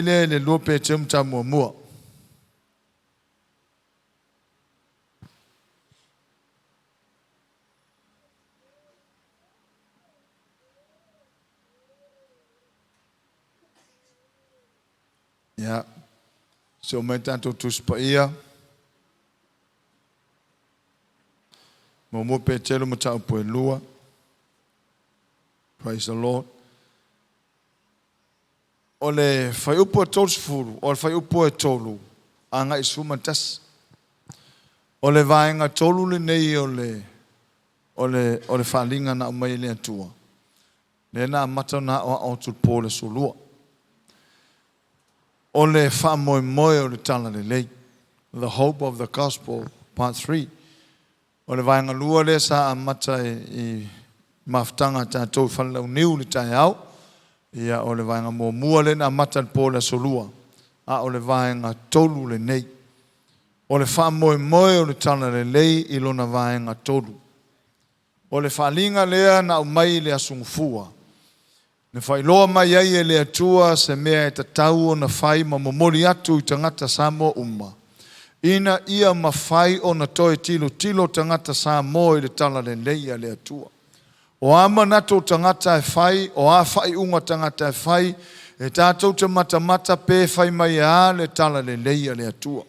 le lope tem tamu mua. Ja, so mai tanto tuspa ia. Mo pe telo mo tau po lua. Praise the Lord. Ole fai upo tolsfuru, ole fai upo tolu. Anga isumantas. Ole vaenga tolu le nei ole falinga na mai le atua. Le na mata na o tu pole solua. Ole fa moi ole tala le lei. The hope of the gospel, part 3. Ole vaenga lua le sa mata I maftanga tatou falau niu le tai au. Ia ole vaenga mua le na mata pole solua. A ole vaenga tolu le nei. Ole fa moi ole tala le lei ilona vaenga tolu. Ole falinga lea na umai le asungfua. Ne fai loa mai ai le atua se mea e tatau o na fai ma momori atu I tangata Samoa umma. Ina ia mawhai o na toe tilo tangata Samoa I le tala le leia le atua. O ama nato tangata e fai, o a fai unga tangata e fai, e tātou te mata pe fai mai a le tala le leia le atua.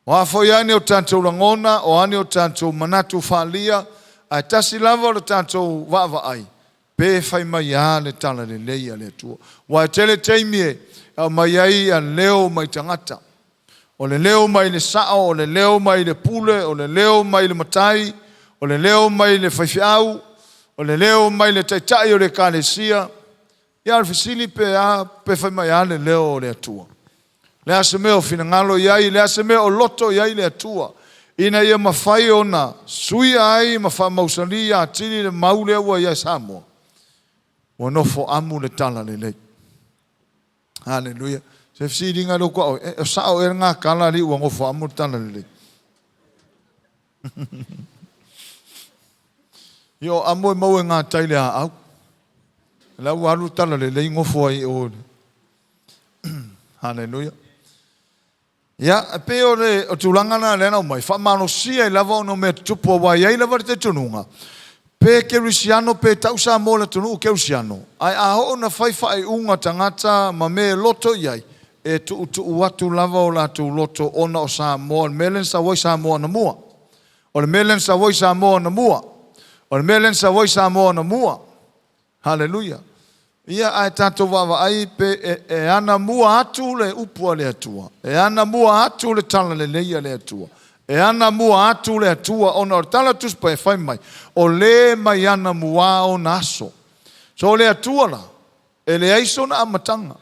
O a fai ane o tātou rangona, o ane o tātou manatu whalia, ai tasi lava o le tātou wawa ai. Pe fai mai a le tala le leia le atua. Wa tele teimie a mai ai a leo mai tangata. O le leo mai le sao, o le leo mai le pule, o le leo mai le matai, o le leo mai le whaifiau, o le leo mai le taitai o le kālesia. Ia al fisili pe fai mai a le leo o le atua. Le ase meo finangalo iai, le ase meo loto iai le atua. Ina ia mawhai ona, sui ai, mawha mausali ia atili le maule ua iai Samoa. O nofo amu le tala le lei. Hallelujah. Se fisi nga lo ko e sao e nga kala li wa ngofo amu le tala le lei. Yo amu e mau e nga taile a au. La wa lu tala le lei ngofo ai o. Hallelujah. Ya pe o le o tulangana le na mai fa mano sia I lava no me tupo wa ia lava te tununga. Pe Kerisiano pe tausa mo le tunu Kerisiano. Ai a ho na fai unga tangata ma me loto iai. E tu watu lava o la tu loto ona o Samoa. Melen sa voi Samoa na mua. O le melen sa voi Samoa na mua. O le melen sa voi Samoa na mua. Hallelujah. Ia ai tato wawa ai pe e ana mua atu le upua le atua. E ana mua atu le tala le leia le atua. E ana mua atu le atua ona o tala tuspa e fai mai. O le mai ana mua o naso. So le atua la. E le aiso na amatanga.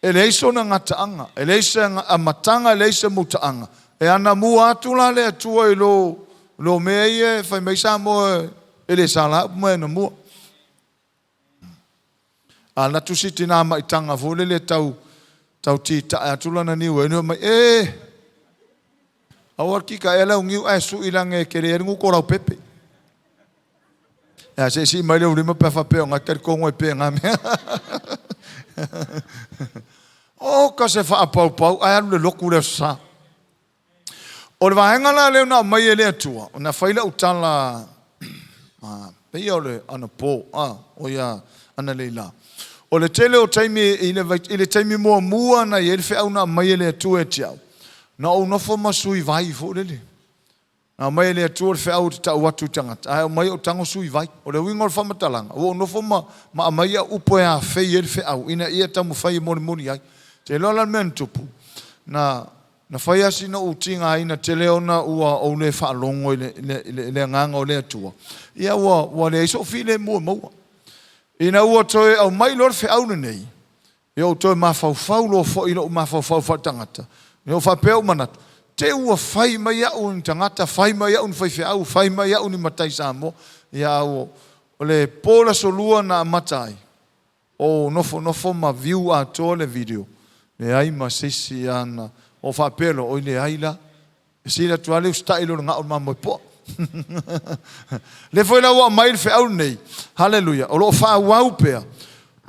E le aiso na ngataanga. E le aiso na amatanga, e le aiso mutaanga. E ana mua atu la le atua I lo mea e fai mai Samoa e le sala mua na mua. A na tusiti na maitanga vole le tau tita atula na niu eno mai awar ki ka ela ungiu ai su ilange kere ngu korau pepe ya se si mai le ulima pe fa pe nga ker kongo pe nga me o ka se fa pau ai le loku le sa o le vaenga la le na mai le atua na faila utala pe ole ana po o ya ana leila. O le tele o taimi ile taimi mua na ye fe au na mai le tu e tiau. Na o no fo masui vai fo le. Na mai le tu fe au ta watu tangata. Ai mai o tango sui vai. O le wingo fa matalanga. O no fo ma mai a upo e a fe ye fe au ina ia tamu fai moni ai. Te lola mentupu. Na fai asi na utinga ina tele ona ua o le fa longo le nganga o le tua. Ia wa le so file mua. Ina ua toe au mai lor fe au nei. Yo toe mafau lo fo ilo mafau tangata. Yo fa peu manat. Te ua fai mai au ni tangata, fai mai au ni fai au, fai mai au ni matai Samoa. Ya o le pola solua na matai. O nofo ma view a to le video. Le ai ma sisi ana o fa pelo o le ai la. Sila tuale o style nga o mamoi po. Le foi la wa mai fe au nei. Hallelujah. O lo fa wau pea.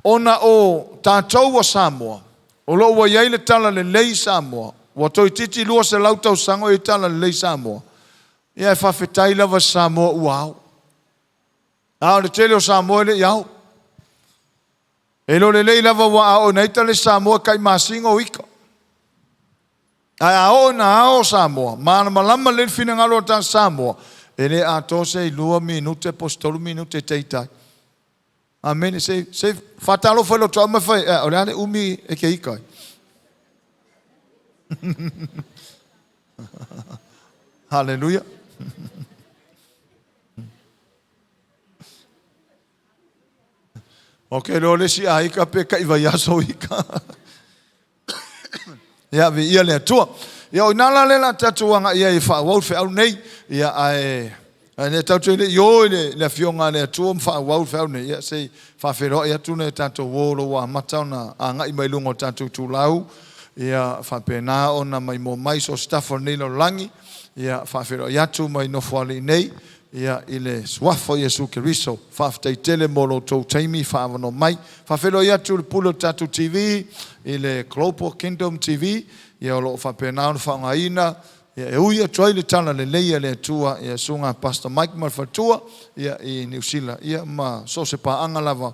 Ona o tātou o Samoa. O lo wa yai le tala le lei Samoa. Wa toi titi lua se lau tau sango i tala le lei Samoa. Ia e whawhetai lava Samoa uau. Ao le tele o Samoa le iau. E lo le lei lava wa ao neita le Samoa kai masingo ika. Ai ao na ao Samoa. Mana malama le fina ngalo ta Samoa. E le ato se 2 minute postolu minute teitai. Amen. Se fatalo foi lo toma foi. Olha umi e que ika. Hallelujah. Okay, lo le si ai ka pe kai vai aso ika. Ya vi ia le tua. Ya o nala le la tatuanga ia I fa wo fe au nei ia ai ne tatu le yo le fionga le tua fa wo fe au nei ia se fa fero ia tu ne tatu wo lo wa matana anga I mai lungo tatu tu lau ia fa pena ona mai mo mai so stafo nei lo langi ia fa fero ia tu mai no fali nei ia ile swafo Yesu Keriso fa ftai tele molo to taimi fa no mai fa fero ia tu le pulo tatu TV ile Global Kingdom TV ia lo fa pena fa ngaina ia e uia troi le tana le leia le tua ia sunga Pastor Mike Malfatua ia I New Zealand ia ma so se pa anga lava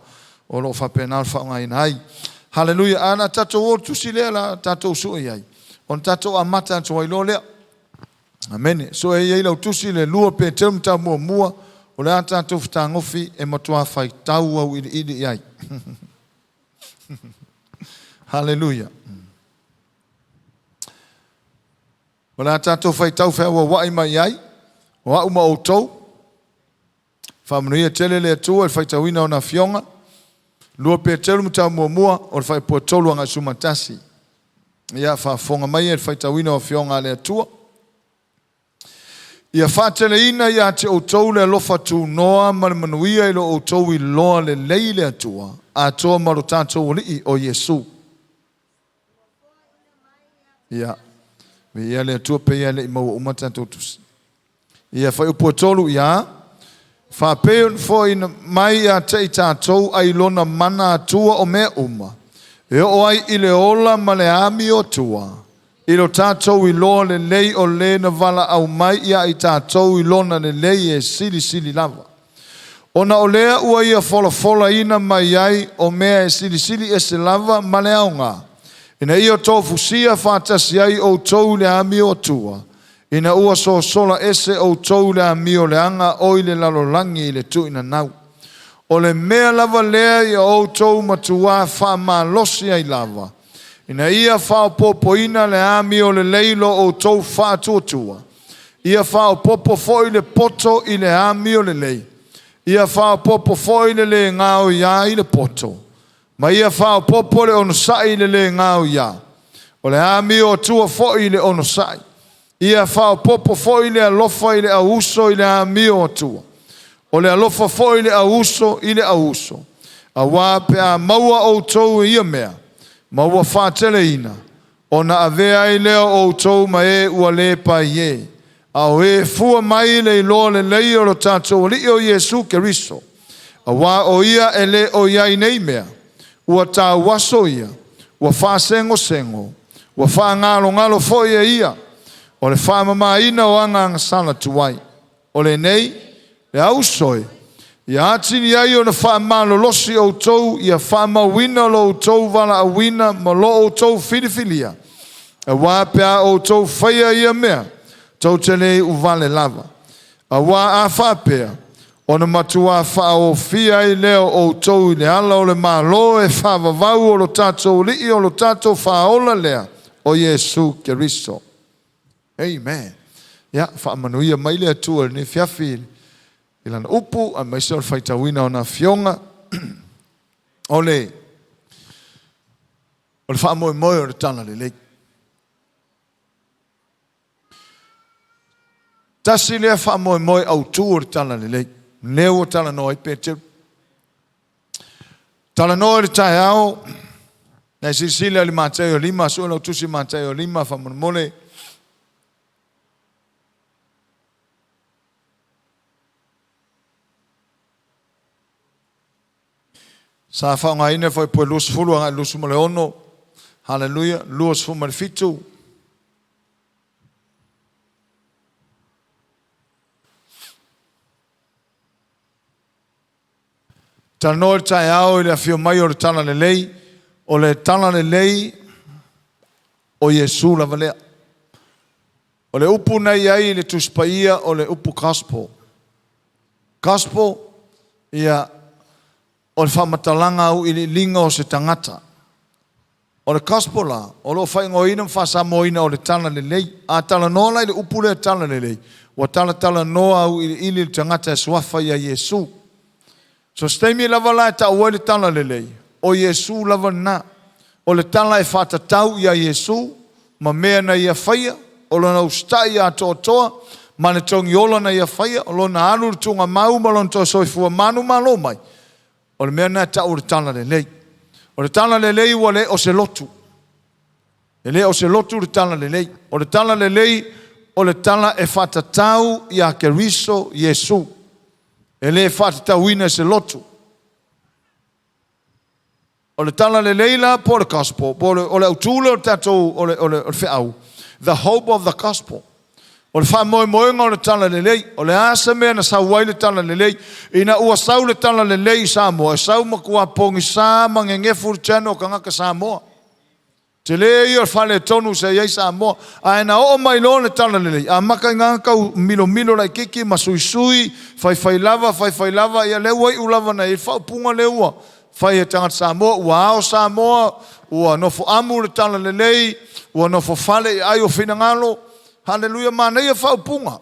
o lo fa pena fa ngaina ai hallelujah ana tatu o tu silela tatu su ai on tatu amata troi lo le amen so e ia lo tu sile lua pe temta mua o le tatu ftangofi e matua fai tau au I ai hallelujah. Wala tato fai tau fai wa mai ai. Wa uma o tau. Whamanuia tele le atua e fai tauina o na fionga. Lua pe telu muta mua o fai po tolu anga sumatasi. Ia whafonga mai e fai tauina o fionga le atua. Ia whatele ina ia te o tau le lofa tu noa manuia I lo o tau I loa le lei le atua. A toa maro tato o li o Yesu. Ia. Ia le tua pe ia le I mau umata totus. Ia fai upo tolu ia. Fa peon fo ina mai ia te I tātou ai lona mana atua o mea uma. E o ai I le ola ma le ami o tua. I lo tātou I loa le lei o le na vala au mai ia I tātou I lona le lei e sili lava. Ona o lea ua ia fola ina mai ai o mea e sili e se lava ma le au ngā. Ina ia tofusia fatasi ai o tou le ami o tua. Ina ua so sola ese o tou le ami o le anga o I le lalolangi I le tu ina nau. O le mea lava lea ia o tou matua wha ma losi ai lava. Ina ia wha popo ina le ami o le leilo o tou wha tuatua. Ia wha popo foi le poto I le ami o le lei. Ia wha popo foi le ngao ia I le poto. Ma ia whao popo le ono sai le ngau ia. O le ami o tua foi le ono sai. Ia whao popo foi le alofa I le auso I le ami o tua. O le alofa foi le auso I le auso. A wā pe a maua o tou ia mea. Maua whātele ina. O na avea I leo o tou ma e ua le pa ie. A o e fua mai le ilo le lei o lo tātou li o Yesu Keriso. A wā o ia e le o ia I nei mea. Ua tā waso ia, ua wha sengo, ua wha ngalo foi ia, o le wha mamaina o anga sala tuai. O le nei, le ausoi, ia atini ai o na wha malolosi o tou, ia wha mawina lo tou vala awina, ma lo o tou filifilia. E wapea o tou whaia ia mea, tou tele u vale lava. A wā a whapea, ona matua wha o fia I leo o tou I le ala o le malo e wha vavau o lo tatou li o lo tatou wha ola lea o Yesu Keriso. Amen. Ia, wha manuia mai lea tua ni fiafi I lana upu a mai seo whaitawina o na fionga o le wha moe o le tana le lei. Tasi lea wha moe au tu o le tana le lei. Leo tala noi pete. Tala noi le tai ao. Na sisile li mateo lima so lo tusi mateo lima fa mole. Sa fa nga ine foi po lus fulu nga lus mole ono. Hallelujah. Luas fu marifitu. Tano le tai au le afio mai o le tala le lei. O le tala le lei o Yesu la valea. O le upu nei ai le tuspaia o le upu gospel. Gospel ia o le whamatalanga au i linga o se tangata. O le gospel la, o lo whaingoina whasamoina o le tala le lei. A tala noa lai le upu le tala le lei. Wa tala noa au i le tangata e swafa ia Yesu. So steimi lava la ta o le tala le lei. O Yesu lava na. O le tala e whatatau ia Yesu. Ma mea na ia whaia. O lona ustai ia toa. Ma le tongi ola na ia whaia. O lona anu le tunga mau ma lona toa soifua manu malo mai. O le mea na ta o le tala le lei. O le tala le lei wa le o se lotu. E le o se lotu le tala le lei. O le tala le lei o le tala e whatatau ia keriso Yesu. E le whatatau ina se lotu. O le tala le leila po le gospel. O le autula o tatou o le whiau. The hope of the gospel. O le whamoe o le tala le lei. O le asa mea na sauai le tala le lei. Ina ua sau le tala le lei Samoa. E sau makua pongi sa mangengefu le tano o kangaka Samoa. Te le i o le whale tonu se iei Samoa. A ena o mai lo le tala le lei. A maka inga kau milo lai kiki ma sui. Fai lava. Ia leua i ulava na i whaupunga leua. Fai e tangata Samoa. Ua ao Samoa. Ua nofo amu le tala le lei. Ua nofo whale i ai o whinangalo. Hallelujah, mana ia whaupunga.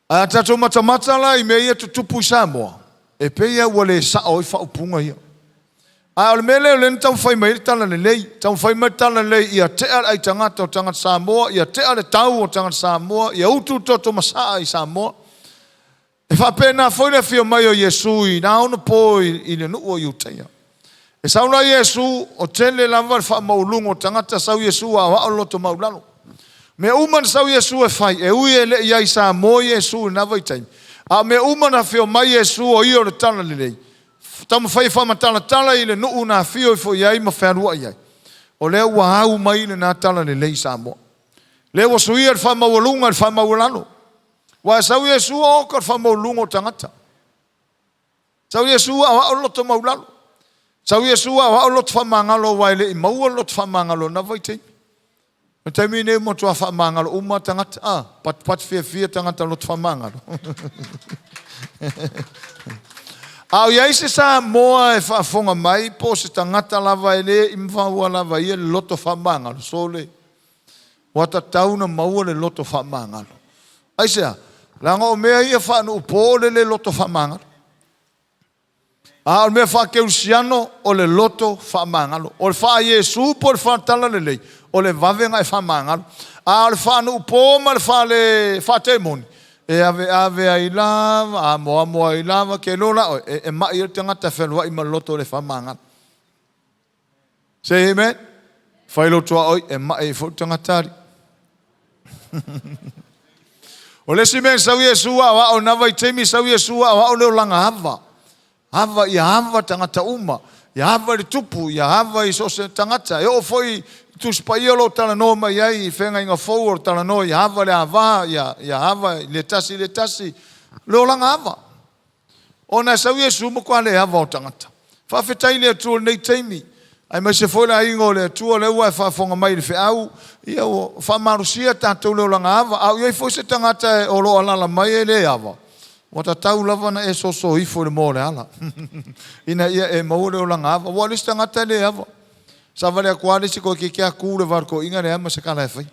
A tatou matamata la i mea ia tutupu i Samoa. E pe ia ua le sao i whaupunga ia. A ole mele o leni tau whai mai tala le lei. Tau whai mai tala le lei ia tea ai tangata o tangata Samoa. Ia tea le tau o tangata Samoa. Ia utu toto masaa i Samoa. E whapena whai le fio mai o Yesu i na ono po i le nuu o iuteia. E sauna Yesu o tele lava le wha maulungo tangata sau Yesu a wao loto maulano. Me uman sau Yesu e fai, e ui e le iai sa mo Yesu na vai taimi. A me uman a fio mai Yesu o i o le tala le lei. Tamu fai whama tala i le nuu na fio i fo iai ma whanua iai. O lea ua au mai le na tala le lei sa mo. Lea wa suia le whama walunga le whama walano. Wa sau Yesu o ka le whama walungo tangata. Sau Yesu a wao loto maulano. Sau Yesu a wao loto whamangalo waile i maua loto whamangalo na vai taimi. Me taimi nei mo tua whamangalo uma tangata. Pat fia tangata loto whamangalo. Au iai se sa moa e whaafonga mai po se tangata lava ele i mwhaua lava ia le loto whamangalo. So le wata tauna maua le loto whamangalo. Aisea, langa o mea ia whaanu upo le loto whamangalo. A o mea whakeusiano o le loto whamangalo. O le wha Yesu po le whaatala le lei. O le vavenga e whamangalo. A o le whaanu upo ma le whatemoni. E ave ai lava, a moa ai lava, ke lola, e mai il tangata whenua i ma loto le whamangalo. Say amen. Whai lotoa oi, e mai i fo tangatari. O le si men sau Yesu a wao na vai temi sau Yesu a wao leo langa hava. Hava ia hava tangata uma. Ia hava le tupu, ia hava i sose tangata. E o foi tuspai o lo tala no mai ai whenga inga fau o tala no. Ia hava le hava, ia hava le tasi. Leo langa hava. O na sau Yesu mo kwa le hava o tangata. Whawhetai le atua nei teimi. Ai mai se foi la ingo le atua le ua e whafonga mai le whiau. Ia o whamarusia tātou leo langa hava. Au iai foi se tangata o lo alala mai e le hava. Wata tau lava na e soso ifo le mo le ala. Ina ia e maure o langa hava. Wa lista ngata le hava. Sa vale a kuare si ko ke kia kure varko inga le ama se kala e fai.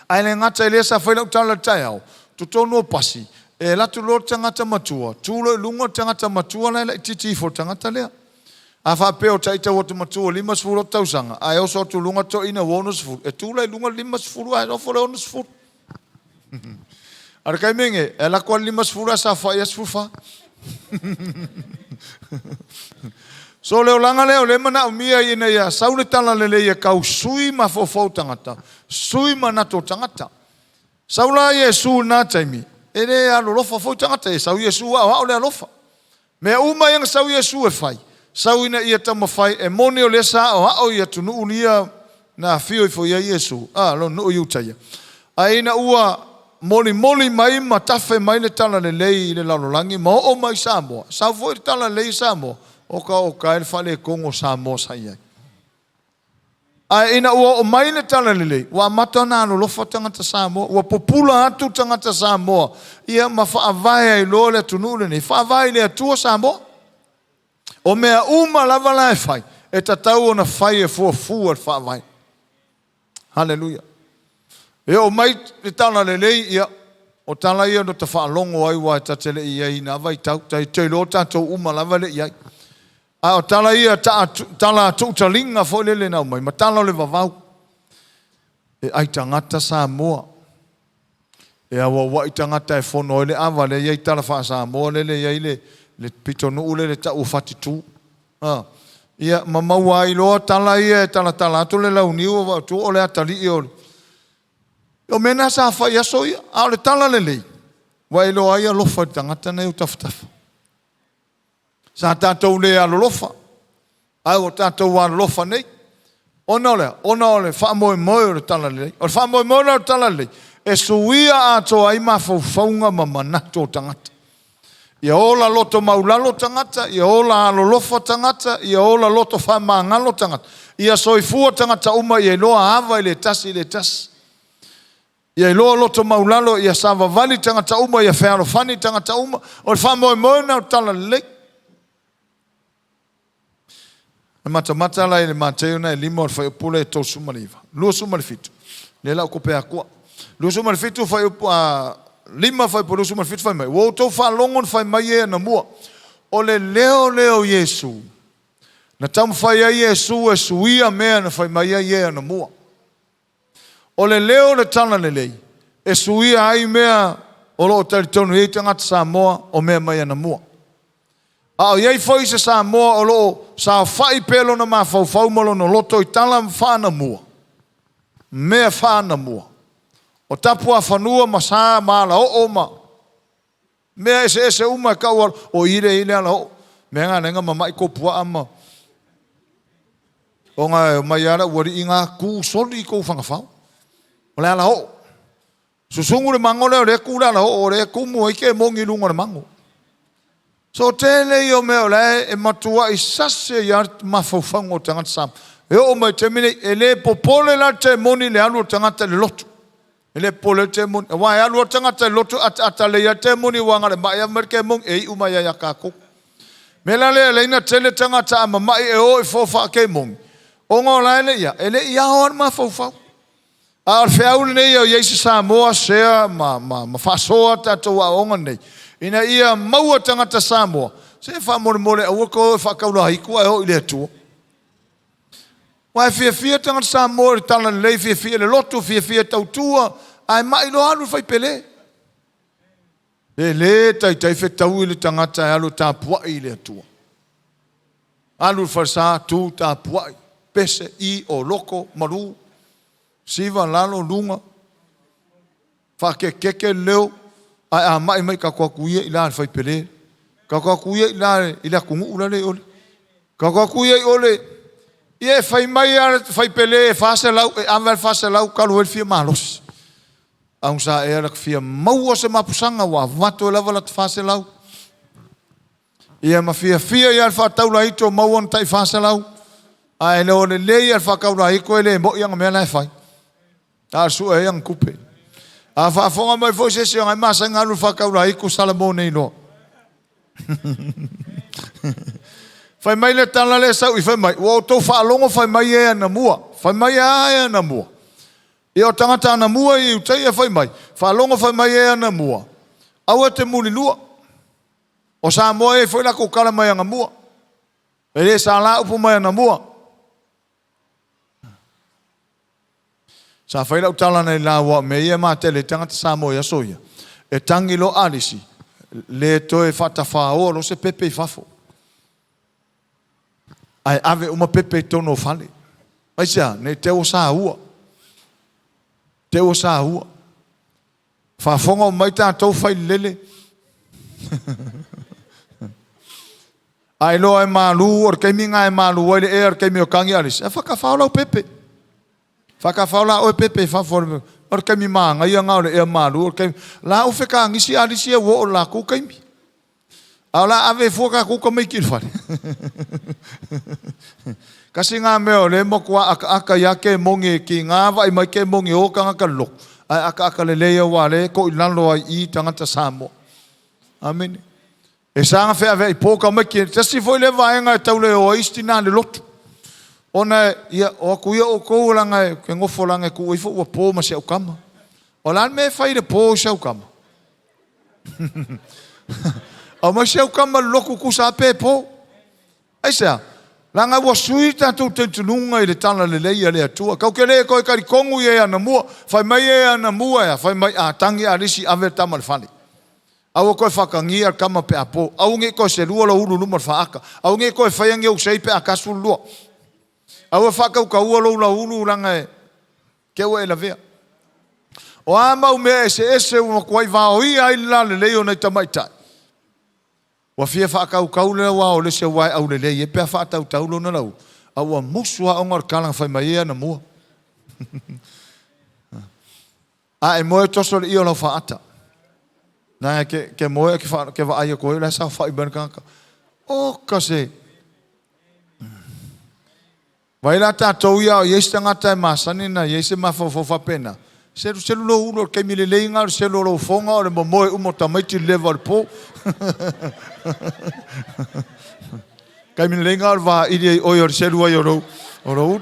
Ai le ngata ele sa fai lau tala tai au. Tutonu o pasi. E latu lor tangata matua. Tulo e lunga tangata matua na e titi ifo tangata lea. A wha peo taita wata matua 5 tausanga. Ai oso tu lunga to ina wonus furu. E tula e lunga 5 furu ai ofo le onus furu. Ara kai menge, e la kwa 5 fura sa fa yes fufa. So leo langa leo le mana umia ina ia saule tala lele ia kau sui ma fofo tangata. Sui ma nato tangata. Saula Yesu na taimi. Ele a lofa fo tangata e sau Yesu a o le lofa. Me uma yang sau Yesu e fai. sauina ia tamawhai e mone o le sa o hao ia tunu unia na fio i fo ia Yesu. Lo no iutaia. Aina ua moli mai ma tafe mai le tala le lei le lalolangi ma o mai Samoa. Sa foi le tala lei Samoa. O ka ele fale kongo Samoa sai ai. Aina ua o mai le tala le lei. Ua mata na alo lofa tangata Samoa. Ua popula atu tangata Samoa. Ia ma whaavai ai lo le tunu le nei. Whaavai le atua Samoa. O mea uma lava lai fai. E tatau ona fai e fua whaavai. Hallelujah. E o mai te tala le lei ia. O tala ia no ta whaalongo ai wa ta tele ia i na vai tau. Tai te lo tatou uma lava le iai. O tala ia tala tutalinga fo lele nau mai. Ma tala le vavau. E ai tangata Samoa. E awa wai tangata e fono ele awa le iai tala wha Samoa lele iai le pitonu ule le ta ufatitu. Ia mamaua ai loa tala ia e tala atu le launiu tu o le atali i ole. O mena sa whai aso ia, a le tala le lei. Wai loa ia lofa tangata nei utafutafa. Sa tātou le alo lofa. Ai o tātou alo lofa nei. Ona ole, wha moe o le tala le lei. O le wha moe o le tala le lei. E suia ato ai ma faufaunga ma manato tangata. Ia ola loto maulalo tangata, ia ola alo lofa tangata, ia ola loto whamangalo tangata. Ia soifua tangata uma, ia loa hava i le tasi. Ia loa loto maulalo, ia sava vali tangata uma, ia whearo fani tangata uma, o le whamoe na o tala lei. E mata la i le mateo na e lima o le whai upule e tau sumariva. Lua sumarifitu. Le lau kope a kua. Lua sumarifitu whai upule lima fai por usuma fit fai mai. Wo to fa longon fai mai e na mua. O le leo Yesu. Na tam fai ai Yesu e suia mea na fai mai e na mua. O le leo le tala le lei. E suia ai mea o lo taritonu e tangata Samoa o mea mai e na mua. O iei foi se Samoa o lo sa fai pelo na ma fau malo no loto i tala fa na mua. Mea fa na mua. O tapu a whanua ma sā maala o ma. Mea ese uma kaua o ire ala o. Mea ngā nenga ma mai ko pua ama. O ngā mai ara wari i ngā kū soli i kou whangawhau. O le ala o. Susungu le mango leo le kū le ala o le kumu i ke mongi lunga le mango. So tele i o mea o le e matua i sase i art mawhauwhango tangata sam. E o mai te mine e le popole la te moni le alu tangata le lotu. Ele pole te mun wa ya lo tanga te lotu atale ya te muni wanga le mai amerike mung e uma ya ka ko mela le ina tele tanga ta ma mai e o fo fa ke mung o ngola ele ya or ma fo fa al feau ne yo yesu Samoa se ma fa so ta to wa onga nei ina ia mau tanga ta Samoa se fa mo o ko fa ka lo hi ko o ile tu wa fia tanga Samoa tala le fia le lotu fia tautua ai mai lo alu fai pele. Le tai fe tau ile tangata e alu tāpua i le atua. Alu farsa tu tāpua pese i o loko maru. Siva lalo lunga. Whake leo. Ai a mai kakua kuia i la fai pele. Kakua kuia i la kungu ula le ole. Kakua kuia i ole. Ie fai mai ara fai pele e fase lau. E amal fase lau kalu el fia malos. Ang sa e ala fia maua se mapusanga wa vato e lava la te fase lau. Ia ma fia i alfa taula ito maua na tai fase lau. A e leo le lei alfa kaula iko e le mo ianga mea lai fai. A su e yang kupe. A whaafonga mai fo se se ngai masa ngalu fa kaula iko Salamone i no. Fai mai le tala le sau i fai mai. Wa tau whaalongo fai mai e na mua. Fai mai e na mua. E o tangata ana mua i utai e whai mai. Whalonga whai mai e ana mua. Aua te muli lua. O Samoa e whai lako kala mai anga mua. E le sa la upu mai ana mua. Sa whai lau tala nei la ua me ia maa tele tangata Samoa i asoia. E tangi lo alisi. Le toe whata whao lo se pepe i whafo. Ai ave uma pepe tono whale. Aisia, ne te o sa ua. Te o sa hua. Whafonga o mai tātou whai lele. Ai loa e malu, or kei minga e malu, ai le e ar kei mio kangi alis. E whakawhaola o pepe. Whakawhaola o pepe, whawhore, or kei mi maa, ngai anga ole e malu, or kei, la o whika ngisi alisi e wo o la ku kei mi. Ala ave foka ku ka mai kilwhare. Kasi ngā meo le mo kua aka ia ke mongi ki ngā vai mai ke mongi o ka ngaka lok. Ai aka le leia wale ko ilalo ai I tangata Samoa. Amen. E sanga whea vei pōka mai ki. Tasi foi le vaenga e taule o isti nā le lotu. Ona ia o aku ia o kou langa ke ngofo langa ku ifo ua pō ma se au kama. O lan me whai le pō se au kama. O ma se au kama loku ku sa pē pō. Ai sea. Langa wa sui tātou tentununga I le tana le leia le atua. Kau ke lea koe kari kongu e ana mua. Whai mai e ana mua ea. Whai mai a tangi a risi ave tamal whani. Au koe whakangia kama pe apo. Au nge koe se lua la ulu lumar whaaka. Au nge koe whaiange u sei pe a kasu lua. Au whakau ka ua la ulu langa e. Kewa e la vea. O amau mea ese umakuai vao I ai la le leio nei tamaitai. Wa fia whakau kaule wa o le se wai au le lei. E pia whakau taulo na lau. Au a musua ongar kalang whai mai ea na mua. A e moe toso le io lau whaata. Nā ke moe ke wa aia koe la sa whai bana kaka. O kase. Vai la tātou ia o yeisi tangata e masani na yeisi mawhawhawha pena. Selu lo ulo ke mi le leinga o selu lo fonga o le moe umo tamaiti lewa le po. Kai mi le leinga o wa ili oi o selu ai o lo ulo.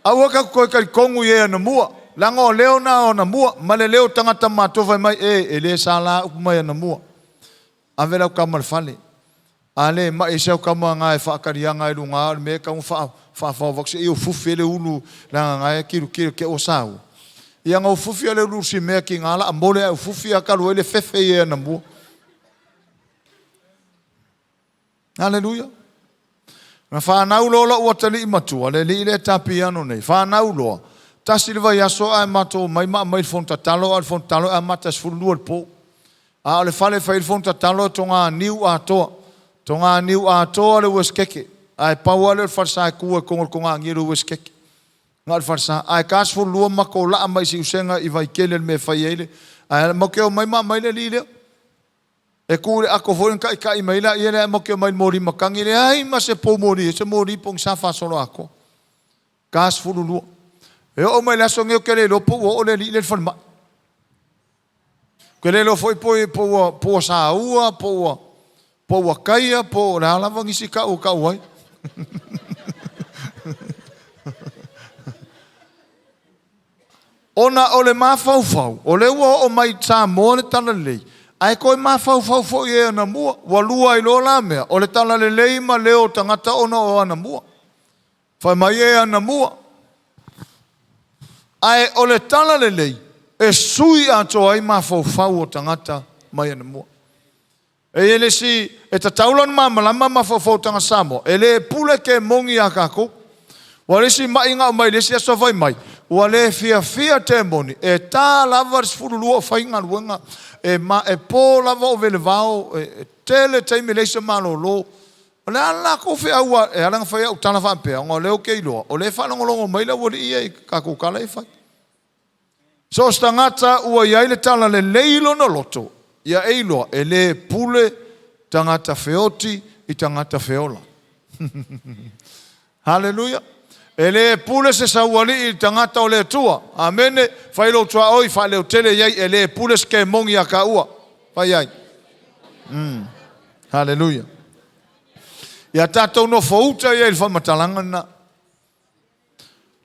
Awa ka koe kari kongu ia na mua. Langa o leo na o na mua. Ma le leo tangata matofa mai e le sa la ukumai na mua. Avela ukama le fale. Ale ma e seu kama nga e whaakarianga I runga. Me ka un whaafawakse I o fufi le ulu. Langa nga e kiru ke o sau. Ia ngau fufi ale ulu si mea ki ngala. A mole au fufi a karu ele fefe ia na mua. Hallelujah. Na whanau lola ua tali I matua. Le li le tapi ano nei. Whanau loa. Tasi lewa yaso ai mato mai mai fonta talo al fonta talo a matas fulua po. A le fale fa il fonta talo tonga niu a toa. Tonga niu a toa le weskeke. Ai pau le farsa ku e kongol konga ngiru weskeke. Ngal farsa ai kas fulua mako la mai si usenga I vai kele me faiele. Ai mo ke mai le lile. E ku ako foin kai mai la ile mo ke mai mori makangi le ai ma se po mori se mori pong sa fa solo ako. Kas fulua. E o mai laso ngeo ke le lopo o le li le falma. Ke le lo foi po sa ua, po kaia, po la lava ngisi ka o ka wai. Ona o le mafau, o le ua o mai Samoa le tala lei. Ai koe mafau fo e ana mua, walua I lo la mea. O le tala le lei ma leo tangata ona o ana mua. Fai mai e ana mua. Ai o le tala le lei, e sui ato ai mafau o tangata mai ana mua. E ele si, e ta taulan malama mafau tanga Samoa, e le pule ke mongi a kako, wale si mainga o mai, le si aso vai mai, wale fia te moni, e tā lava furu lua whainga luenga, e pō lava o vele vao, e tele teime leisa malo lo, o le ala ko fe aua e alanga fai au tana whampea, o leo ke iloa, o le whanongolongo maila wale ia I kako kala e whai. So stangata ua iai le tala le leilo no loto, ia eiloa e le pule tangata feoti I tangata feola. Hallelujah. E le pule se sauali I tangata o le tua. Amene, whai lo tua oi, whai leo tele iai, e le pule ske mongi a ka ua. Whai iai. Hallelujah. Ia tātou no fauta iai il whamatalanga na.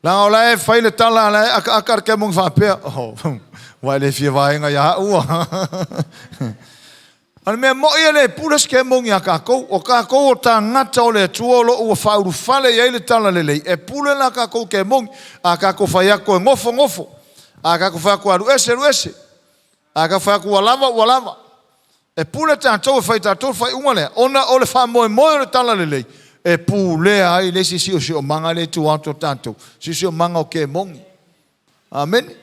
Langa o lae, whai le tala lae, akar ke mongi whapea. Oh, wai le fia vaenga ia ua. Ana mea mo ia le pule ske mongi a kakou, o kakou o tā ngata o le tuolo ua whauru whale iai le tala le lei. E pule la kakou ke mongi, a kakou whai ako e ngofo. A kakou whai ako a ruese. A kakou whai ako ua lava. E pule tātou e whai tātou whai ungalea. Ona o le wha moe o le tala le lei. E pule ai le si o manga le tu ato tātou. Si o manga o ke mongi. Amen.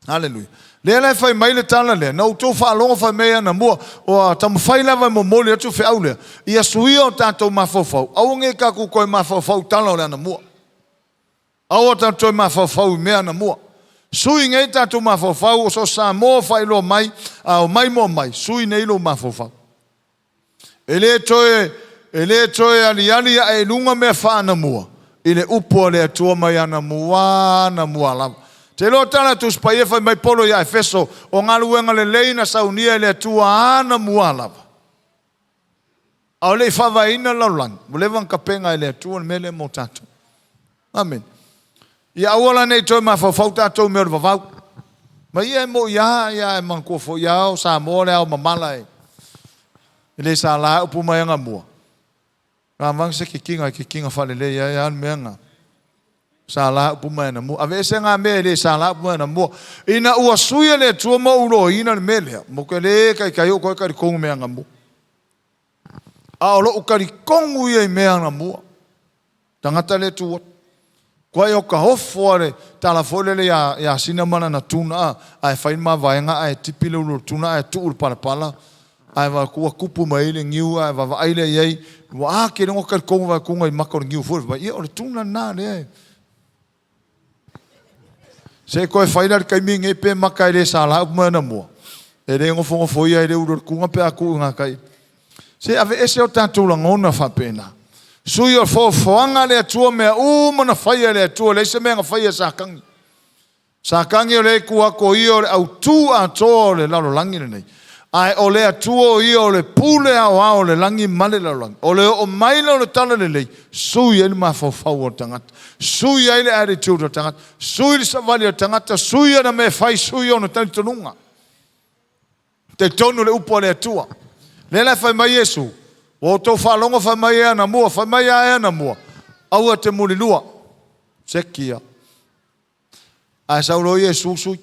Hallelujah. Le la fai mai le tala le. Na uto fa longa fai mea na mua. O tamu fai lava mo moli atu fe au le. Ia suia o tatou mafofau. Au nge ka ku koe mafofau tala le na mua. Au o tatou mafofau mea na mua. Sui ngai tatou mafofau o so Samoa fai lo mai. Au mai mo mai. Sui nei lo mafofau. Ele toe ali e lunga me fa na mua. Ile upo le atua mai ana mua na mua lava. Te lo tala tu spaie fai mai polo ya Efeso o ngaluenga le leina saunia le atua ana mua lava. Au le fava ina laulang. Mulevan kapenga le atua mele mo tatu. Amen. Ia awala nei toi mafafau tatou mea vavau. Ma ia mo ia e mankofo ia o Samoa le au mamala e. Ele sa la upu mai anga mua. Ramang se kikinga falele ya meanga. Sala upu mai na mua. Ave se nga me le sala upu mai na mua. Ina ua suia le tua mo ulo ina le mele. Mo ke le kai o ko kai kongu meanga mua. A lo ukari kongu ye meanga mua. Tangata le tua. Kwa yo ka hofo le tala folele ya sinamana na tuna ai fai ma vaenga ai tipile ulo tuna ai tu pala. Ai va kupu mai le ngiu ai va ai le yei wa ke ngo ka kongu va kunga i makor ngiu fo va ia o tuna na le se ko fai dar kai mi nge pe makai le sala mo na mo e le ngo fo ia le ulo kunga pe aku nga kai se ave ese o tanto la ngona fa pena sui o fo anga le tua me mo na fai le tua le se me nga fai sa kangi le ku ko io au tu a to le la langi nei. Ai o le atua i o le pule o le langi male la langi. O le o maila o le tala le lei. Sui ele mafofau o tangata. Sui ele attitude o tangata. Sui le savali o tangata. Sui ana me fai sui o na tani tonunga. Te tonu le upo le atua. Le la fai mai Yesu. O tau whalonga fai mai ea na mua. Fai mai ea na mua. Aua te muli lua. Sekia. Ai saulo Yesu sui.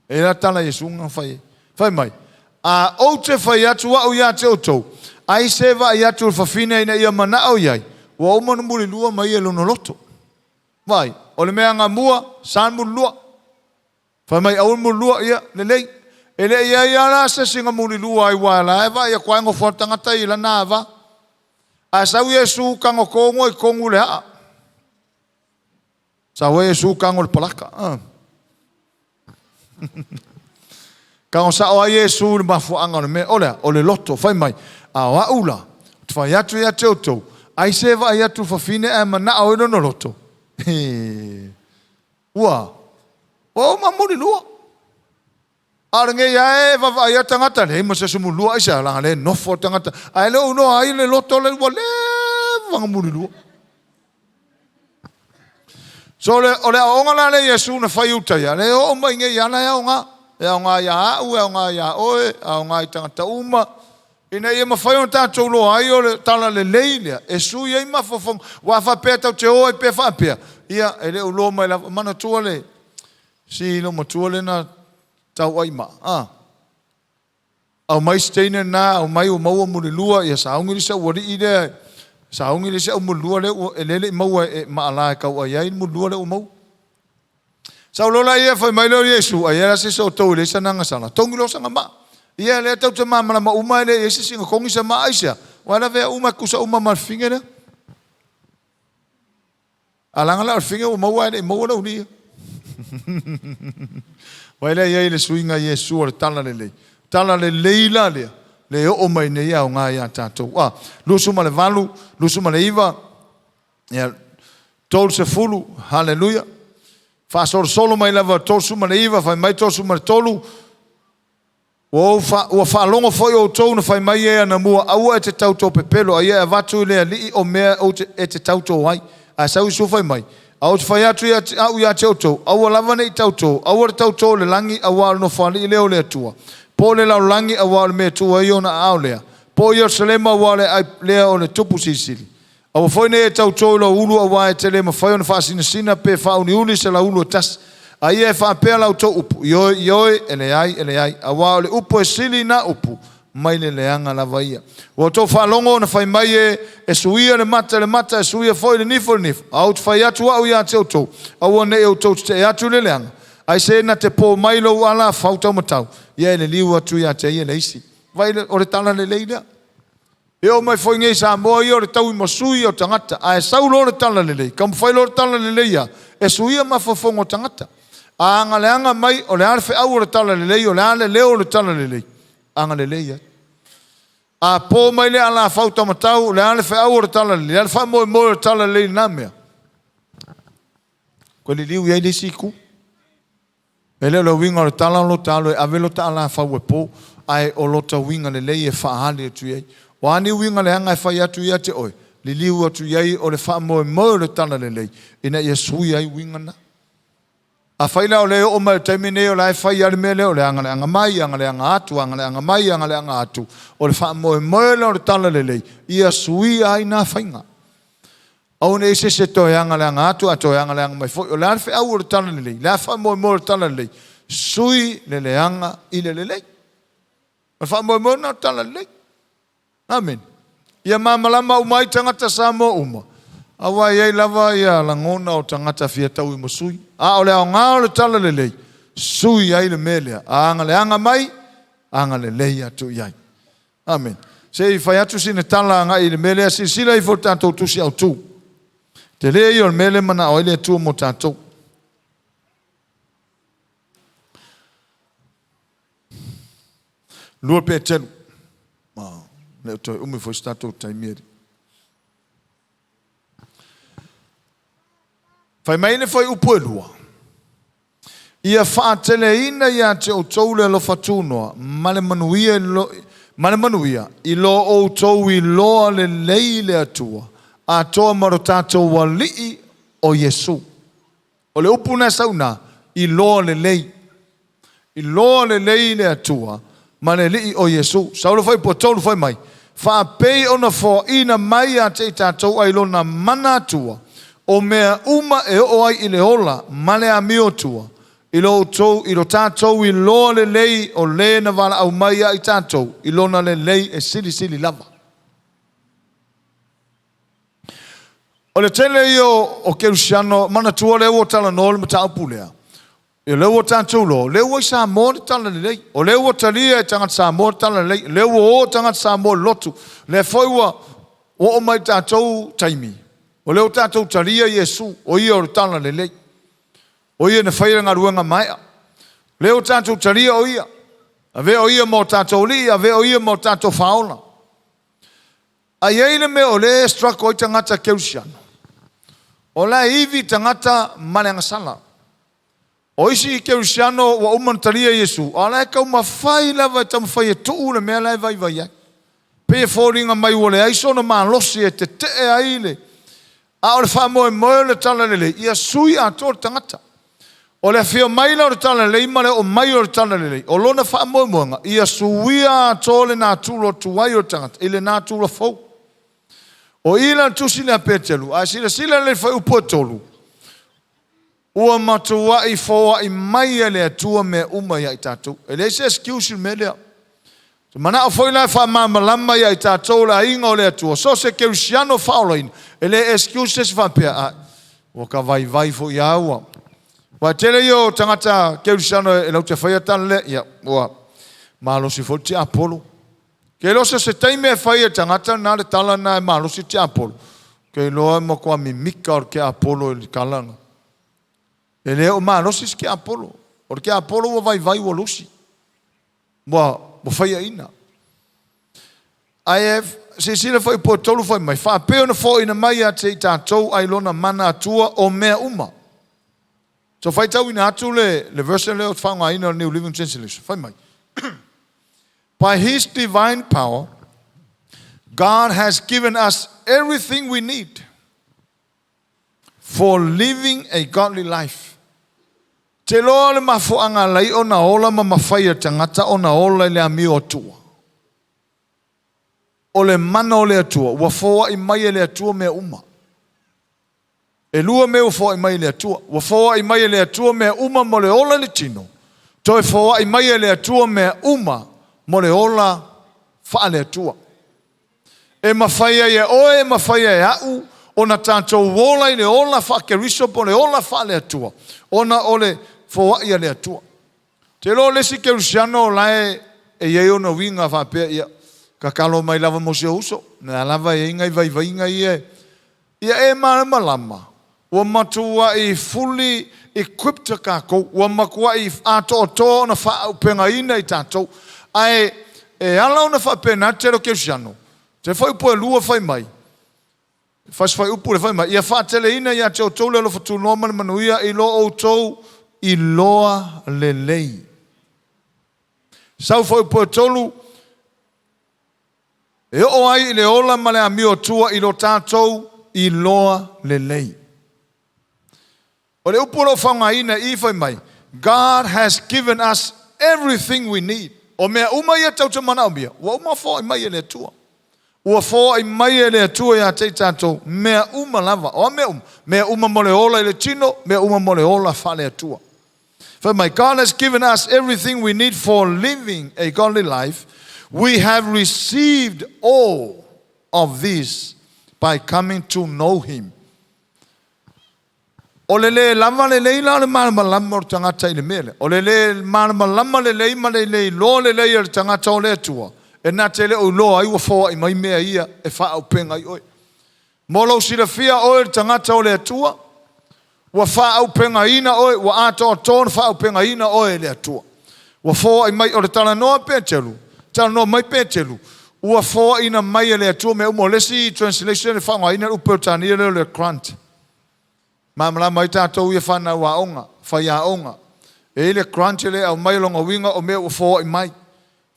E la tala Yesu nga fai. Fai mai. A o te whai atu au ia te otou. Ai se wa i atu whawhine ina ia mana au iai. Wa o manu muli lua mai e lono loto. Vai, o le mea ngā mua, saan muli lua. Whai mai au muli lua ia, le lei. E le ia ia la se singa muli lua ai waela. E va ia kwa ingo whatangata i la nā va. A sau Yesu kango kongo i kongu le haa. Sau Yesu kango le palaka. Ka sa o Yesu le mafuanga le me o le loto fai mai a wa ula fai atu ia te otou ai se va ia tu fafine e mana o no loto ua o mamuri lua arnge ia e va ia tangata le mo se sumu lua isa la le no fo tangata ai le no ai le loto le wale va muri lua so le o le onga la le Yesu na fai uta ia le o mai nge ia na ia onga e o ngā ia au, e o ngā ia oe, e o ngā i tangata uma. Ina ia mawhai o tātou loa ai o le tala le leilea. E sui ei mawhawhong, wa whapea tau te oe pe whapea. Ia, e le uloa mai la, mana tua le. Si ilo matua le na tau aima. Au mai steine na, au mai o maua mure lua, ia sa aungi lisa wari i le. Sa aungi lisa o mure lua le, e lele i maua e maala e kau ai ai, mure lua le o mau. Sau lola ia fai mai leo Yesu, ai era se so tau le sa nanga sala. Tongi lo sanga ma. Ia le tau te mama ma uma le Yesu singa kongi sa ma aisa. Wala vea uma kusa uma mal fingere. Alanga la fingere o maua le maua la unia. Waila ia le suinga Yesu o tala le lei. Tala le leila le. Le o mai nei au ngā ia tātou. Lusu ma le valu, lusu ma le iwa. Ia tol se fulu, hallelujah. Fa solo mai lava tosu ma le iwa, fai mai tosu ma le tolu. Ua fa longo foi o tou na fai mai ea na mua, aua e te tautou pepelo, a ia e vatu i lea li o mea e te tautou ai. A sau isu fai mai. Au te fai atu au ia te autou, aua lava nei tautou, aua le tautou le langi, aua no fali i leo lea tua. Po le lau langi, aua le mea tua i ona au lea. Po i o selema aua le lea o le tupu sisili. Awa foi ne tau tau la ulu awa e tele ma fai ona whaasina sina pe whauni uli se la ulu tas. A ia e whaapea lau tau upu. Ioi, ele ai. Awa o le upu e sili na upu. Mai le leanga lava ia. Wa tau whalongo na whai mai e suia le mata e suia foi le nifo. Au te whai atu au ia te au tau. Awa ne e au tau te atu le leanga. Ai se na te po mai lo ala fauta matau. Ia le liu atu ia te ia le isi. Vai o le tala le leida. E o mai foi ngai Samoa i o le tau i mosui o tangata. Ai sau lo le tala le lei. Kam fai lo le tala le leia. E suia mafofongo tangata. A anga le anga mai o le arfe au o le tala le lei. O le ale leo le tala le lei. Anga le leia. A po mai le ala fauta matau. Le ale fe au o le tala le lei. Le ale fa mo le tala le lei na mea. Ko le liu iai le siku. E leo le winga o le tala lo talo e avelo ta ala fau e po. Ai o lota winga le lei e whaahali atu iai. O ani winga le hanga e whai atu ia te oi. Li liu atu iai o le wha moe le tala le lei. Ina ia sui ai winga na. A whaila o leo o mai taimine o lai whai ale me leo le anga mai, anga le anga atu, anga le anga mai, anga le anga atu. O le wha moe le tala le lei. Ia sui ai na whainga. Au ne se se toi anga le anga atu, a toi anga le anga mai. O le alfe au o le tala le lei. Le wha moe le tala le lei. Sui le anga i le lei. O le wha moe na tala le lei. Amen. Ia mamalama umai tangata Samoa uma. Awa iei lava ia langona o tangata fia tau i mosui. A o le au ngā o le tala le lei. Sui ai le melea. A anga le anga mai, anga le lei atu iai. Amen. Se i whai atu sine tala anga i le melea, si sila i fo tātou tusi au tū. Te lea i o le mele mana o ile tua mo tātou. Lua pe tenu. Leo toi umi foi stato taimieri. Fai mai ne foi upu e lua. Ia whaatele ina ia te o toule lo fatunoa. Male manuia i lo o tou i loa le leile atua. A toa maro tātou walii o Yesu. O le upu na sauna i loa le lei. I loa le leile atua. Male lii o Yesu. Saulo fai po tolu fai mai. Fa pei ona fo ina mai a te tātou ai lona mana tua. O mea uma e o ai i le ola, male a mio tua. I lo tātou i loa le lei o le na wala au mai a i tātou. I lona le lei e sili lava. O le tele i o Kerusiano, mana tua leo o tala nōle ma tāupu lea. E leo o tātou lo, leo o i Samoa le tala le lei. O leo o talia e tangata Samoa le tala le lei. Leo o tangata Samoa lotu. Le foiwa o mai tātou taimi. O leo tātou talia Yesu, o ia o le tala le lei. O ia na whaira ngā ruanga maia. Leo tātou talia o ia. A ve o ia mo tātou li, a ve o ia mo tātou whaona. A ieile me o le strako i tangata Kerusiano. O la iwi tangata malenga sala. O isi i Kerusiano wa umantaria Yesu. O la e kau mawhai lava e tamu whai e tuu le mea lai vai vai ai. Pe e fōringa mai o le aiso na maa losi e te te e aile. A o le wha moe le tala lele. Ia sui a tō le tangata. O le whio mai la o le tala lele. Ima le o mai o le tala lele. O lona wha moe moenga. Ia sui a tō le nā tūlo tuai o le tangata. Ile nā tūlo fau. O ila tusi le apetelu. A sila le whai upo tolu. Ua matua i foa i mai le atua me uma ia i tātou. E le se excuse me lea. Mana o foi lai wha mamalama ia i tātou la inga o le atua. So se Kerusiano whaola ina. E le excuse se whampea. O ka vai fo i aua. Wa tele yo tangata Kerusiano e lau te whaia tana le. Ia, ua. Mahalosi fo te Apollo. Ke losa se taime e whaia tangata nā le tala na e mahalosi te Apollo. Ke loa mo kua mi mika o ke Apollo e li kalanga. E leo mahalosi ke Apollo. O ke Apollo wa vai wa lusi. Wa whaia ina. Ai se sila whai po tolu whai mai. Wha peo na fo ina mai a te tātou ai lona mana atua o mea uma. So whai tau ina atu le verse leo whaunga ina New Living Translation. Whai mai. By His divine power, God has given us everything we need for living a godly life. Te loa le mafuanga lai o na ola ma mawhaia tangata o na ola le ami o tua. O le mana o le atua, ua foa i mai le atua mea uma. E lua mea foa i mai le atua, ua foa i mai le atua mea uma mo le ola le tino. Toi foa i mai le atua mea uma mo le ola wha le atua. E mawhaia e oe, mawhaia e au, o na tātou wola i le ola wha ke riso po le ola wha le atua. O na ole for ia le atua. Te lo lesi ke usiano lae e yeo no winga whapea ia. Ka kalo mai lava mo se uso. Na lava e ingai vai inga ia. Ia e marama lama. Ua matua I fully equipped kako. Ua makua I ato o tō na wha penga ina I tātou. Ai e ala una whapea na te ro ke usiano. Te whai upo e lua whai mai. Whai upo le whai mai. Ia whaatele ina ia te o tau le lo whatu noa mani manuia I lo o tau I loa le lei. Sau whai upo e tolu. E o ai le ola male a mio tua I lo tātou I loa le lei. O le upo lo whanga ina I whai mai. God has given us everything we need. O mea uma ia tau te mana o mia. Wa uma fo I mai e le tua. Ua fo I mai e le atua ia te tātou. Mea uma lava. O mea uma. Mea uma mole ola I le tino. Mea uma mole ola whale atua. For my God has given us everything we need for living a godly life. We have received all of this by coming to know Him. O le lama le leila le marama lama o tangata I le mele. O le marama lama le leima le lo le leia le tangata o le atua. E nā te le o loa I ua fōa I mai mea ia e wha au penga I oi. Molo sila fia oi le tangata o le atua. Ua wha au penga ina oi. Ua ato o tōna wha au penga ina oi le atua. Ua fōa I mai o le tala noa pētelu. Tala noa mai pētelu. Ua fōa ina mai le atua me umo lesi translation e whangoa ina upe o tania le grant. Mamala mai tātou ia whana ua onga. Whai a onga. E le grant le au mai longa winga o mea ua fōa I mai.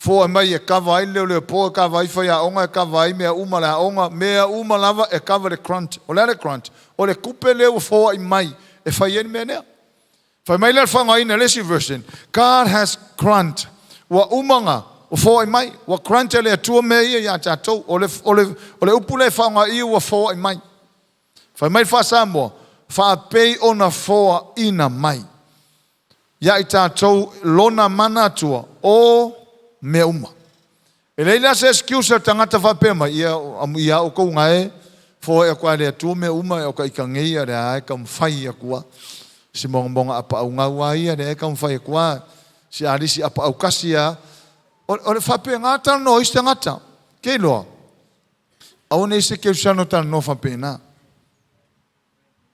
Fōa mai e kawa I leo po e kawa I whai a onga e kawa I mea uma le a onga. Mea uma lava e kawa le grant. O le grant. O le kupe leo fōa I mai. E whai eni mea nea. Whai mai le whangoa ina lesi version. God has grant. Ua umanga. O fōa I mai. Ua grant le atua mea ia tātou. O le upule whangoa I ua fōa I mai. Whai mai wha Samoa. Wha pei ona fōa ina mai. Ia I tātou lona mana atua. O mea uma. E leila se excuse tangata wha pēma. Ia o kou ngae. Fōa e kua le atua mea uma. E o ka ika ngeia re a eka mwhai a kua. Si monga apa au ngau a ia re eka mwhai a kua. Si arisi apa au kasi a. O le whape ngata no iste ngata. Kei loa. Au ne ise ke usano tana no whape nā.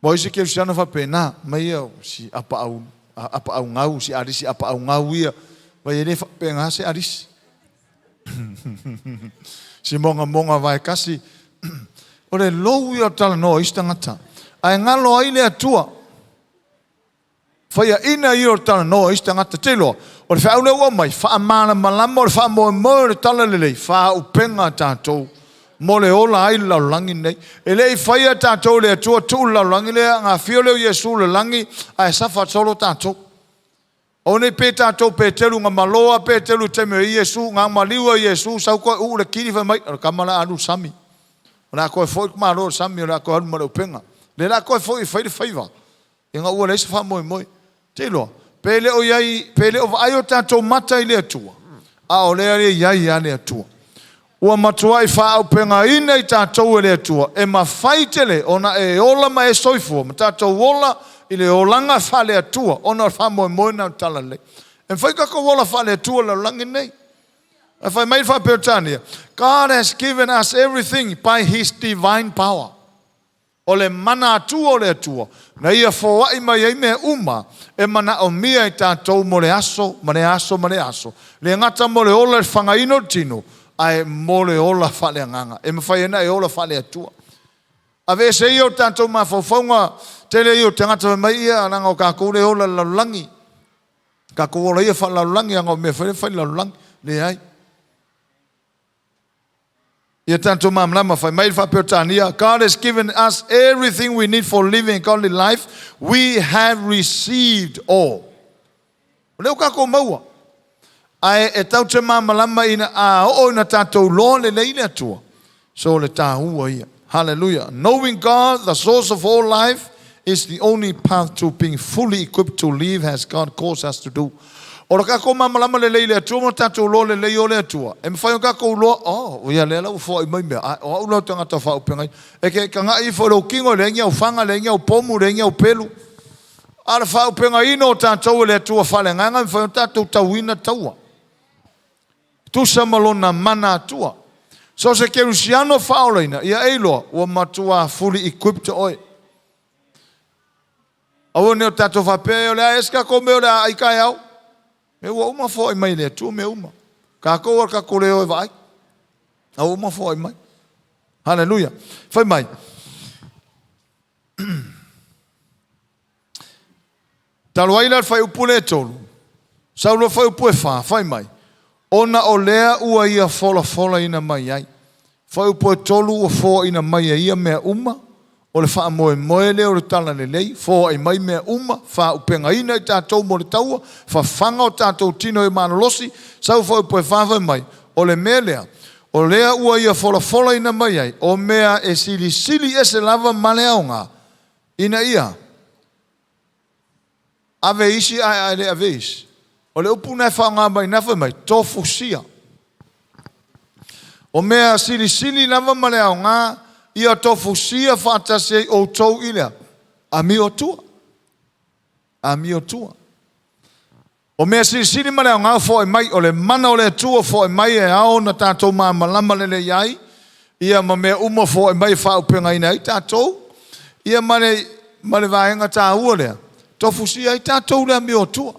Mo ise ke usano whape nā. Mai au si apa au ngau. Si arisi apa au ngau ia. Vai ele whape ngā se arisi. Si monga vai kasi. O le lou ia tala no iste ngata. Ai ngalo ai le atua. Whaia ina i o tala no iste ngata. Te loa. O le wha ule ua mai, wha amana malama, o le wha moe le tala lelei, wha upenga tātou, mo le ola ai laulangi nei. E lei whaia tātou le atua tuu laulangi lea, ngā whio leo Yesu le langi, ai safa tolo tātou. O nei pē tātou pētelu, ngā maloa pētelu te mea Yesu, ngā maliua Yesu, sau koe uu le kiri whai mai, o kamala anu sami. O la koe fwoi kumaro sami, o la koe anu mara upenga. Le la koe fwoi whaire whaiva. E ngā ua leisa wha moe. Te loa. Pele o iai, pele o ai o tātou mata I le atua. A o lea le iai a le atua. Ua matua I wha au penga ina I tātou le atua. E ma whaitele, ona e ola ma e soifua. Ma tātou ola I le olanga wha le atua. Ona wha moe na tala le. E whaikako ola wha le atua le langi nei. E whai mai wha peotania. God has given us everything by His divine power. O le mana atua o le atua. Na ia fōai mai ai mea uma. E mana o mia I tātou mo le aso, ma le aso. Le ngata mo le ola le whangaino tino. Ai mo le ola whale nganga. E mawhai ena e ola whale atua. A ve se io tātou ma whauwhaunga. Tele io te ngata mai ia. Nanga o kākou le ola laulangi. Kākou ola ia whale laulangi. Anga o mea whale laulangi. Le ai. Ia tanto mamlama fai mai fa peotania. God has given us everything we need for living a godly life. We have received all. Leo kako maua. Ai e tau te mamlama ina a o ina tatou lo le leile atua. So le tahua ia. Hallelujah. Knowing God, the source of all life, is the only path to being fully equipped to live as God calls us to do. Ora kako mamalama le leile atua mo tātou lo le leio le atua. E mwhai o kako lo, ia le lau fo I mai mea. O au lau tangata wha upengai. E ke ka ngai fo lo kingo le ngia u whanga, le ngia u pomu, le ngia u pelu. Ala whao penga ino o tātou le tua whale nganga, i whai o tātou tauina taua. Tusa malona mana atua. So se kerusiano whaoleina, ia eiloa, ua matua fully equipped oi. Awa neo tātou whapea o lea eska ko meo lea aikai au. Me ua uma fo i mai lea tua me uma. Ka koa ka koreo e vai. Awa uma fo i mai. Hallelujah. Whai mai. Talo aila whai upule e tolu. Saulo whai upu e whai mai. Ona o lea ua ia fola ina mai ai. Whai upu e tolu ua fo ina mai ia mea uma. O le wha moe leo le tala le lei. Fo ai mai mea uma. Wha upenga ina i tātou mo le taua. Wha whanga o tātou tino e manolosi. Sau whai upu e whai mai. O le mea lea. O lea ua ia fola ina mai ai. O mea e sili e se lava male au ngā. Ina ia. Ave isi ai le ave isi. O le upu nei whaonga mai nafa mai. Tofu sia. O mea sili lava male au ngā. Ia tofu sia whaatase o tau ilea. Ami o tua. Ami o tua. O mea sili male au ngā fo e mai. O le mana o le tua fo e mai e ao na tātou maa malama le iai. Ia ma mea uma fo e mai wha upenga ina i tātou. Ia male vahenga tā ua lea. Tofu sia i tātou lea mi o tua.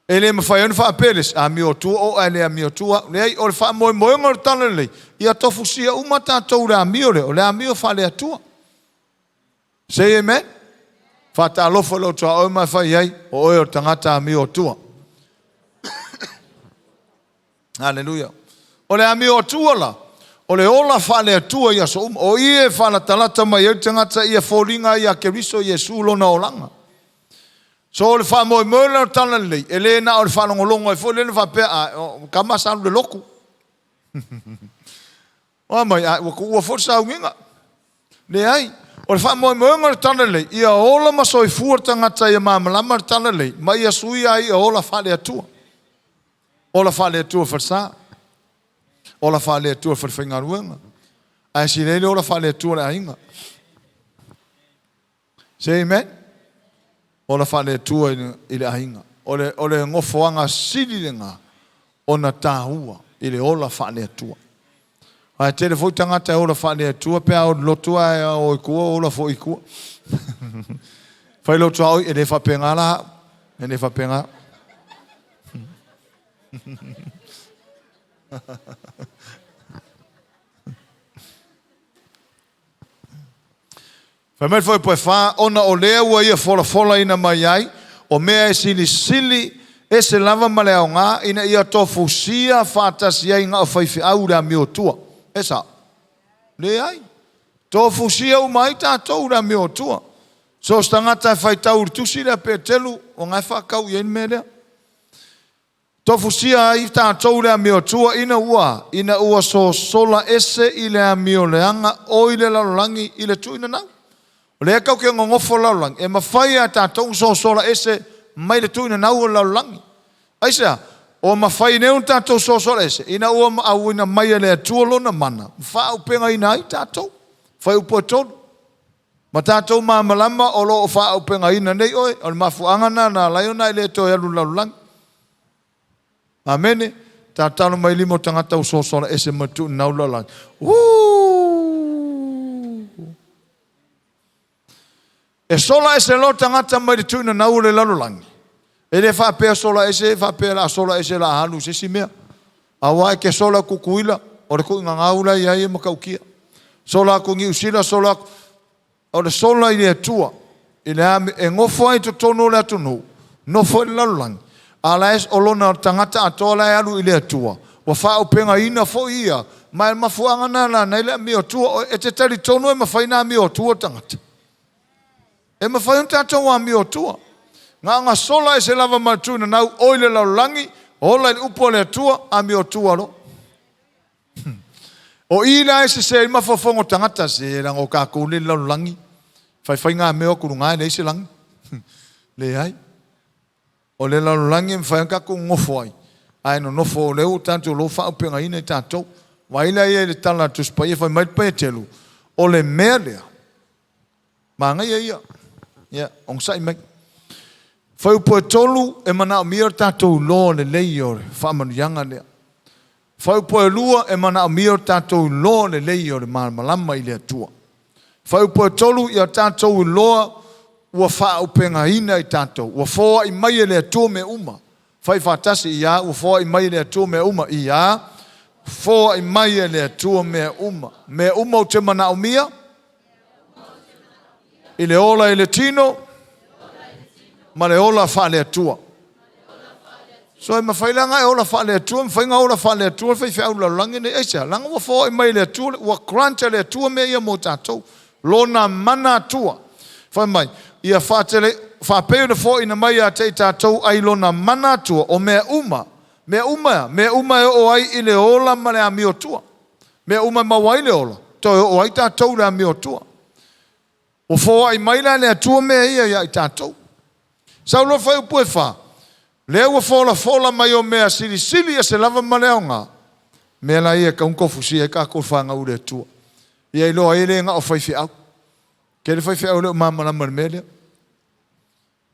E le mawhai anu wha apeles. A mi o tua o a lea mi o tua. Lei o le wha moe ngor tala lei. Ia tofu sia uma tātou lea mi o lea. O lea mi o wha lea tua. Say amen. Wha tā lofa lo tua o mai whai ai. O oi o tangata a mi o tua. Hallelujah. O lea mi o tua la. O le ola wha lea tua ia so o ie wha na talata mai au tangata ia fōringa ia keriso Jesu lona o langa. So o le wha moe la tala lei. E le na o le wha longolongo e fō le wha pea kama salu le loku. O mai ua fō sa unginga. Le ai. O le wha moe le tala lei. Ia ola masoi fuar tangata ia mamalama le tala lei. Ma ia sui ai ola wha lea tua. Ola wha lea tua wharsaa. Ola wha lea tua wharwhainga ruenga. Ai si leile ola wha lea tua le ainga. Say amen. Ola wha lea tua i le ainga. O le ngofoanga sili le ngā. O na tāhua i le ola wha lea tua. Ai tele fo tangata e ola wha lea tua. Pea o lotua e o ikua ola fo ikua. Whai lotua oi e le wha penga la. E le wha penga. Whamai foi poe wha, ona o lea ua ia fola ina mai ai, o mea e sili e se lava ma lea o ngā, ina ia tofu sia whātasi ai ngā o whaiwhi au rea mi o tua. E sa? Le ai. Tofu sia u mai tātou rea mi o tua. So stangata e whai tau tusi rea pe telu, o ngai whakau i eni me rea. Tofu sia ai tātou rea mi o tua, ina ua so sola ese i lea mi o leanga, o i le lalolangi i le tu ina nau. O lea kau ke ngofo laulangi. E mawhai a tātou so sola ese mai le tuina nau o laulangi. Aisea, o mawhai neun tātou so sola ese. Ina ua au ina mai a lea tuolona mana. Mwha upenga ina ai tātou. Whai upo tonu. Ma tātou malama o lo o wha upenga ina nei oe. O le mafuangana na laiona i lea toi alu laulangi. Amene. Tātano mai limo tangata so sola ese mai tuina nau laulangi. E sola ese lo tangata mai de tuina nau le lalolangi. E le whapea sola ese, whapea la sola ese la halu se si mea. Awa e ke sola kukuila, o le kuinga ngaula i aie makaukia. Sola kungi usila, sola, o le sola i le tua. I le ame, e ngofo ai to tono le atunu. Nofo i le lalolangi. Ala es olona tangata atola e alu i le tua. Wa wha upenga ina fo ia. Mai mafuanga nana, nei le mi o tua, e te tari tono e mawhaina mi o tua tangata. E mawhai un tātou a mi o tua. Ngā sola e se lava matuna nau oile laulangi, ola i upo le tua a mi o tua lo. O ila e se i mawhafongo tangata se rango kākou le laulangi. Whai ngā meo kuru ngā le se langi. Le ai. O le laulangi mwhai un kākou ngofo ai. Ai no nofo leo tātou lo whaupenga ina i tātou. Waila e le tala tuspai e whai maitpai e telu. O le mea lea. Mā ngai ia. Ya, ong sai mai. Fai po tolu e mana mir tatou lo le leior fa manuyanga le. Fai po lua e mana mir tatou lo le leior malama ile tua. Fai po tolu ia tatou lo ua fa upenga ina i tatou. Ua foa I mai le tua me uma. Fai fatasi ia ua foa I mai le tua me uma ia. Foa I mai le tua me uma. Me uma o te mana umia. Ile ola ile tino. Ma le ola fa le tua. So ma fai langa e ola fa le tua, fai nga ola fa le tua, fai fai ula langi ne eisa. Langa wa fo I mai le tua, wa cruncha le tua me ia mo tatou. Lona mana tua. Fai mai, ia fa tele, fa peo na fo ina mai a te tatou ai lona mana tua o mea uma. Mea uma e o ai ile ola ma le amio tua. Mea uma ma wai le ola. To o ai tatou le amio tua. O fo ai mai le tua me ia I tatou. Saulo fai upu e wha. Lea ua fola mai o mea sili e se lava maleonga. Mea la ia ka unko fusi e ka kofanga ure tua. Ia ilo ele nga o fai fi au. Kere fai fi au leo mamalama me lea.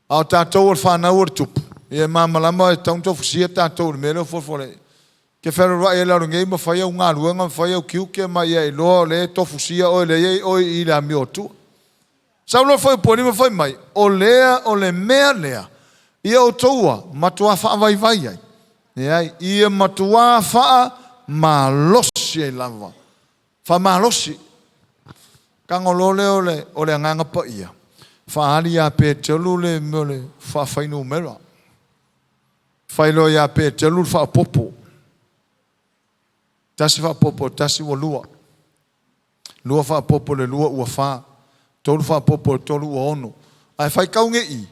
Au tātou o whanau o tupu. Ia mamalama e taunto fusi e tātou me leo fofole. Ke whero rai e laru ngei ma fai au ngā ruenga, fai au kiuke ma ia ilo le to fusi o le iei o I la mi o tua. Saulo fai poni ma fai mai, o lea o le mea lea, ia o toua, matua wha vai vai ai. Ia matua wha malosi e lava. Wha malosi. Kangolole o le anganga pa ia. Wha ali a pe telu le mele wha whainu mera. Whailo ia pe telu wha popo. Tasi wha popo, tasi wa lua. Lua wha popo le lua ua wha. Tolu wha popo, tolu ua ono. Ai whai kaunge I.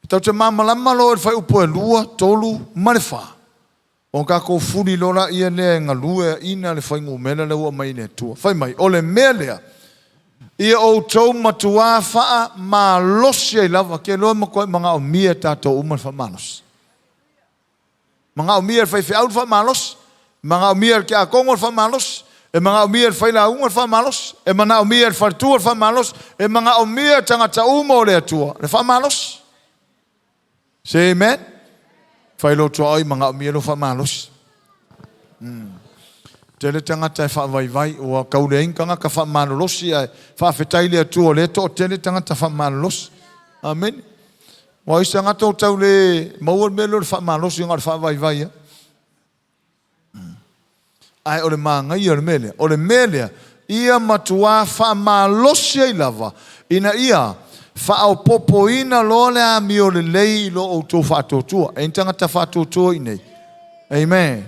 Tau te mamalama lo e whai upo e lua, tolu, mare wha. O kako furi lora ia lea ngā lua ina le whai ngumela le ua mai ne tua. Whai mai, o le mea lea. Ia o tau matua wha ma losi ai lava. Ke loa makoe mga o mia tātou umar wha manos. Mga o mia whai whi au wha manos. Mga o mia ke a kongor wha manos. E mga o mia whai la ungar wha malos. E mga o mia whartua wha malos. E mga o mia tangata uma o le atua. Le wha malos. Say amen. Whai lo tua ai mga o mia lo wha malos. Tele tangata e wha vai vai. Ua kaule inkanga ka wha malolosi. Wha whetai le atua le to. Tele tangata wha malolosi. Amen. Wa isa ngata o tau le mauar melo le wha malolosi. Ngar wha vai vai. Ai o le mangai o le mele. O le mele, ia matua wha malosi ai lava. Ina ia, wha au popo ina lo le ami o le lei lo o tō whātotua. E tangata whātotua I nei. Amen.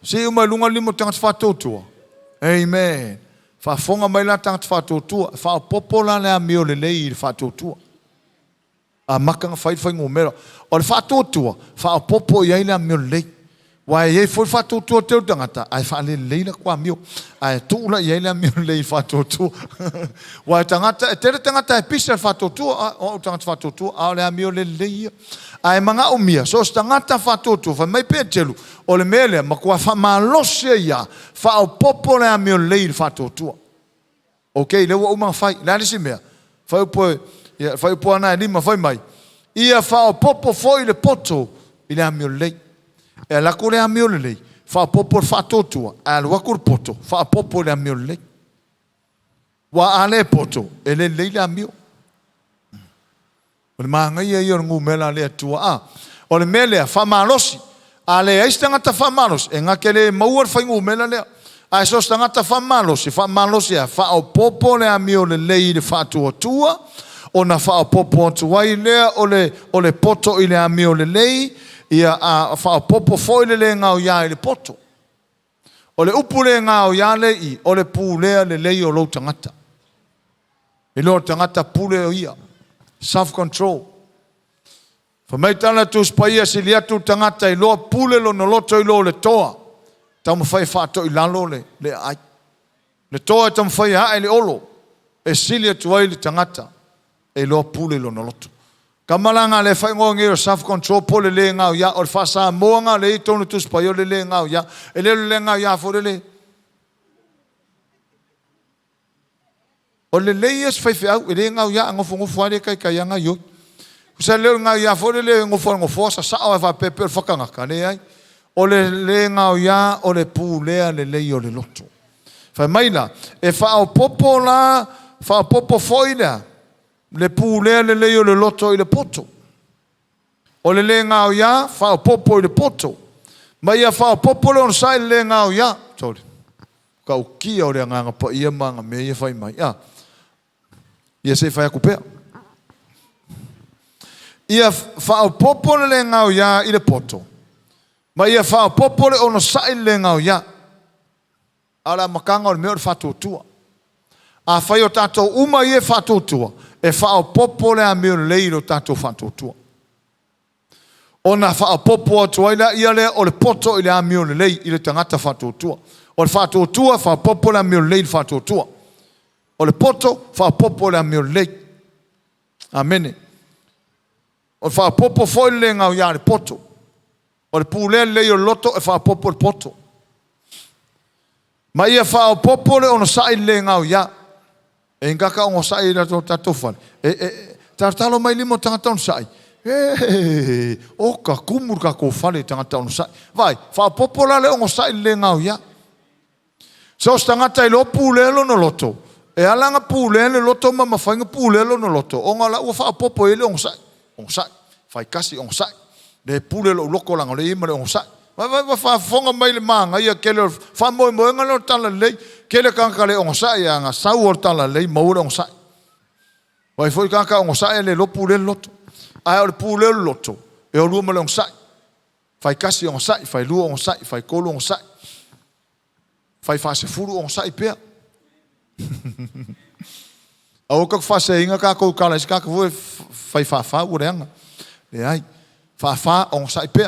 Si umai lunga limo tangata whātotua. Amen. Wha fonga mai la tangata whātotua. Wha au popo la le ami o le lei le whātotua. A makanga whai ngomera. O le whātotua, wha au popo iai le ami o le lei. Wai e foi whātotua teo tangata. Ai whaale leila kua mio. Ai tūla i eila mio lei whātotua. Wai tangata, e tere tangata e pisa whātotua. O tangata whātotua. Ao lea mio le leia. Ai mga o mia. So tangata whātotua. Wha mai pē telu. O le mele. Ma kua whamalosia ia. Wha o popo lea mio lei whātotua. Ok, lewa umang whai. Lea nisi mea. Whai upo ana e lima whai mai. Ia wha o popo foi le poto. I lea mio lei. E la kore a mio lei, fa popo fa totua, a la kur poto, fa popo le mio lei. Wa ale poto, e le lei la mio. O le manga ia ia ngu mela le tua a. O le mele fa malosi, a le estanga ta fa malos, e ngakele mauar fa ngu mela le. A so stanga ta fa malosi fa o popo le mio le lei le fa tua. O na fa o popo tuai le o le poto I le mio le lei. Ia a wha popo foi le ngau ia I le poto. O le upu le ngau ia le I, o le pū lea le lei o lo tangata. I lo tangata pule o ia. Self-control. Fa mai tala tu spaia si liatu tangata I lo pule lo no loto I lo le toa. Tamu fai whato I lalo le ai. Le toa tamu fai hae le olo. E silia tuai le tangata. E lo pule lo no loto. Kamalanga le fai ngongi o self-control po le ngau ia. O le whasa moanga le I tonu tu spaio le ngau ia. E le ngau ia fo le. O le leias fai au e le ngau ia ngofo ale kai anga yo. Kusa le ngau ia fo le ngofo sa o va pepe fakanga ka le ai. O le ngau ia o le pulea le lei o le loto. Fai maila e fa o popo la fa o popo foila le pulea le lei o le loto i le poto. O le ngau ia fa o popo i le poto. Ma ia fa o popo le on sai le ngau ia. Sorry. Ka o kia o le nganga pa ia manga me ia fai mai. Ia se fai aku pea. Ia fa o popo le ngau ia i le poto. Ma ia fa o popo le ono sai le ngau ia. Ala makanga o le mea o le fatutua. A fai o tatou uma ia fatutua. E fa o popo le a mea le leiro tatou fatutua. Ona fa o popo atu aila ia le o le poto i le a mea le lei i le tangata fatutua. O le fatutua fa o popo le a mea le lei fatutua. O le poto fa popo le amiu lei. Amene. O fa popo foi le ngau ia le poto. O le pule le o loto e fa popo le poto. Ma ia fa popo le ono sai le ngau ia. E ngaka ono sai la to tatofal. Tartalo mai limo tangata ono sai. O ka kumur ka ko fale tangata ono sai. Vai, fa popo le ono sai le ngau ia. So tangata i lo pule lo no loto. E alanga pule le loto ma mafainga pule lo no loto. O ngala ua fa popo ele on sai. On sai. Fai kasi on sai. Le pule lo loko langa le ima le on sai. Va fa fonga mai le manga ia kele fa mo ngalo tala le kele kanka le on sai anga sau tala le mo on sai. Vai foi kanka on sai le lo pule loto. Ai le pule loto. E o luma le on sai. Fai kasi on sai, fai lu on sai, fai kolo on sai. Fai fa se furu on sai pea. Au ka fa se inga ka ko kala ska ka vo fai fa urenga le ai fa on sai pe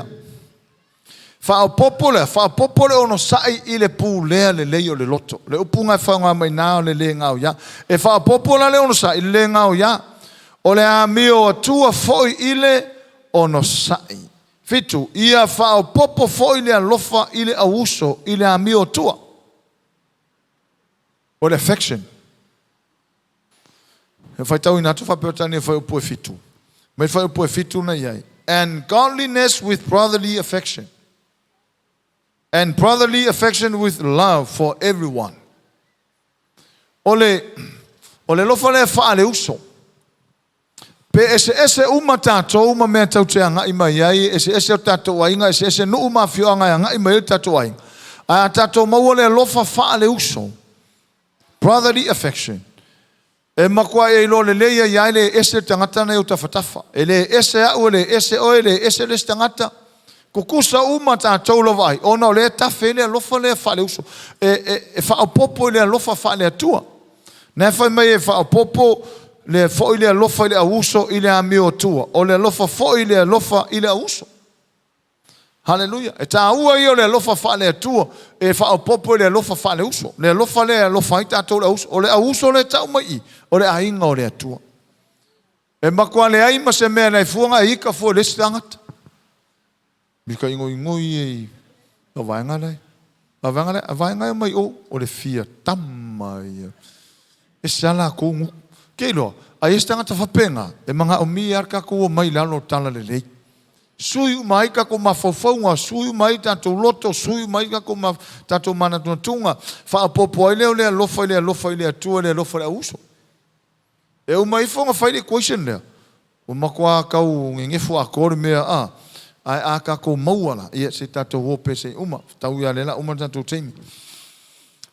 fa popole ono sai ile pule le leio le loto le upunga fa nga mai na le le ngau ya e fa popola le ono sai le ngau ya o le amio tua foi ile ono sai fitu ia fa popo foi le alofa ile auso ile amio tua o le affection. E fai tau inatu fa peotani e fai upo e fitu. Me fai upo e fitu na iai. And godliness with brotherly affection. And brotherly affection with love for everyone. Ole lofa le fa le uso. Pe ese uma tato uma mea tau te anga ima iai. Ese tato wainga. Ese nu uma fio anga anga ima iai tato wainga. A tato maua le lofa fa le uso. Brotherly affection. E makua e ilo le leia ia ele ese tangata na uta fatafa. Ele ese au ele ese oele ese le tangata. Kukusa uma tātou lo vai. Ona o le tafe le alofa le fa le uso. E fa o popo le alofa fa le atua. Ne fai mai e fa o popo le fo ile alofa ile auso ile amio tua. O le alofa fo ile alofa ile auso. Hallelujah. E ta ua io le alofa fa le atua. E fa o popo le alofa fa le uso. Le alofa i tātou le auso. O le auso le tau mai. O le ainga o le atua. E makua le aima se mea nei fuanga e ika fo le stangata. Mika ingo i o vaenga lei. A vaenga mai o le fia tama ia. E sala kongu. Keilo, a stangata fapenga. E manga o mi arka ko mai lalo tala le lei. Sui mai ka ko mafofonga, sui mai tato loto, sui mai ka ko tato mana tunga. Fa popo ile le lofa ile atua le lofa le uso. E o mai fonga fai le question le. O makua kau ngefu akor mea ai aka ko mauala ia se tato hope se uma tau ia lela uma tato teimi.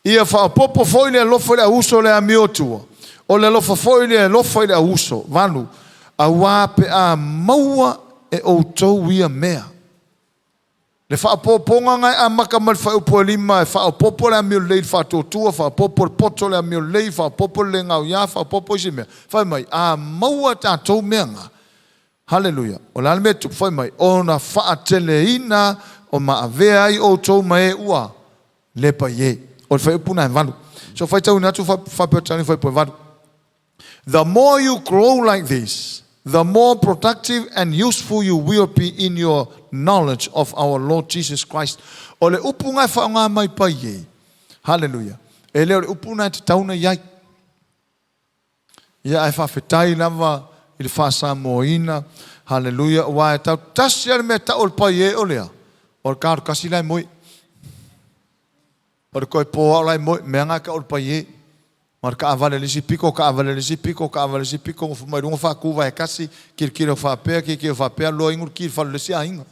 Ia fa popo foi le lofa le uso le amio tua. O le lofa foi le lofa le uso. Vanu a wape a maua e o tau ia mea. Le fa poponga ngai a makamal fa upo lima e fa popo le amio lei fa totua fa popo poto le amio lei fa popo le ngau ia fa popo si mea. Fa mai a maua tatou mea nga. Hallelujah. O la me tu fa mai ona fa teleina o ma avea i o tau mai ua le pa ye. O fa upuna vanu. So fa tau na tu fa petani fa po vanu. The more you grow like this, the more productive and useful you will be in your knowledge of our Lord Jesus Christ. O le upunga whaonga mai pai e. Hallelujah. E leo le upuna te tauna iai. Ia ai whawhetai lava I le whasamoina. Hallelujah. Wa e tau tasi ale mea tau le pai e o lea. O le kāru kasi lai moi. O le koe pōa lai moi. Mea ngā ka o le pai e. Ma le ka avale lisi piko, ka avale lisi piko, ka avale lisi piko. Ngofu mai runga whakuwa e kasi. Kiri o whapea, kiri o whapea. Loa ingur kiri whalu lisi a inga.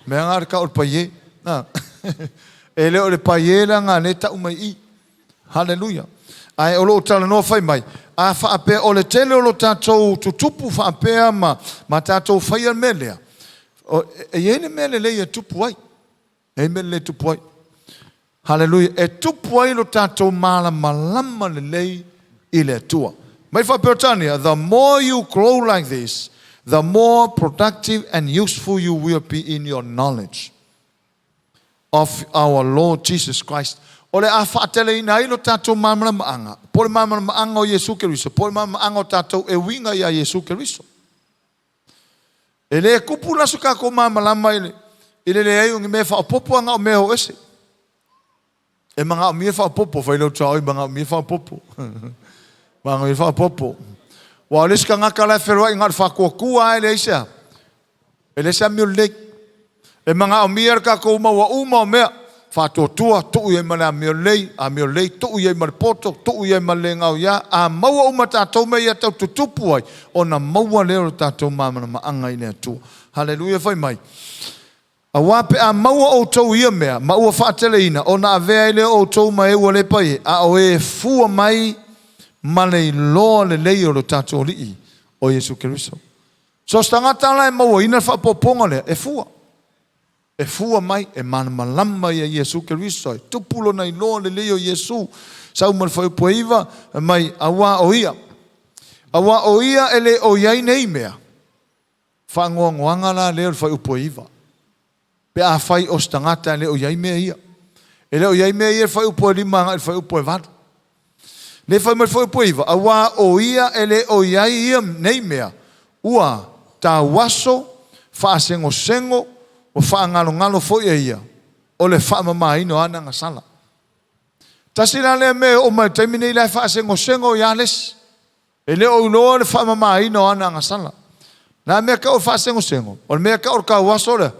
Mea ngā ka o le pai e. E leo le pai e la ngā le tau mai I. Hallelujah. Ai o lo tala no fai mai. A whaapea o le tele o lo tātou tutupu whaapea ma tātou whai al melea. E ene mele le e tupu ai. E mele le tupu ai. Hallelujah. E tupu ai lo tātou malama le lei I le tua. Mai whapea tania, the more you grow like this, the more productive and useful you will be in your knowledge of our Lord Jesus Christ. O le a whaatele ina ilo tātou mamala maanga. Po le mamala maanga o Yesu Keriso. Po le mamala maanga o tātou e winga I a Yesu Keriso. E le kupu lasu kako mamala ma ile. Ile le ai ungi me whaopopo anga o me ho ese. E manga o mie whaopopo. Whailo tau I manga o mie whaopopo. Manga o mie whaopopo. Wa leska ngaka lai wherua ingat whakua e le isea. E le sea mio lek. E manga o mie kako uma wa uma o mea. Whātotua, tuu iei male a mio lei, tuu iei male poto, tuu iei male ngau ia, a maua uma tātou mei a tau tutupu ai, o na maua leo tātou mamana maanga I lea tua. Hallelujah, whai mai. A wape a maua o tau ia mea, maua whaatele ina, o na avea I leo o tau mai ua le pai, a o e fua mai, male I loa le lei o lo tātou lii, o Yesu Keriso. So stangata lai maua ina whapoponga lea, e fua. E fua mai, e mana malama I a Yesu Keriso. Tupulo na I loa le leo Yesu. Sau mal whai puaiva, mai awa o ia. Awa o ia ele o iai nei mea. Whangoa ngoanga la leo whai puaiva. Pe a whai o stangata ele o iai mea ia. Ele o iai mea ia whai upualima nga whai upuevada. Le whai mal whai puaiva. Awa o ia ele o iai ia nei mea. Ua ta waso, whaasengo sengo, o whaangalo foi e ia. O le whaamamaino ana nga sala. Tasira le me o mai taimine I lai whaasengo sengo I ales. E le o loa le whaamamaino ana nga sala. Nā mea ka o whaasengo sengo. O le mea ka o ka waso le.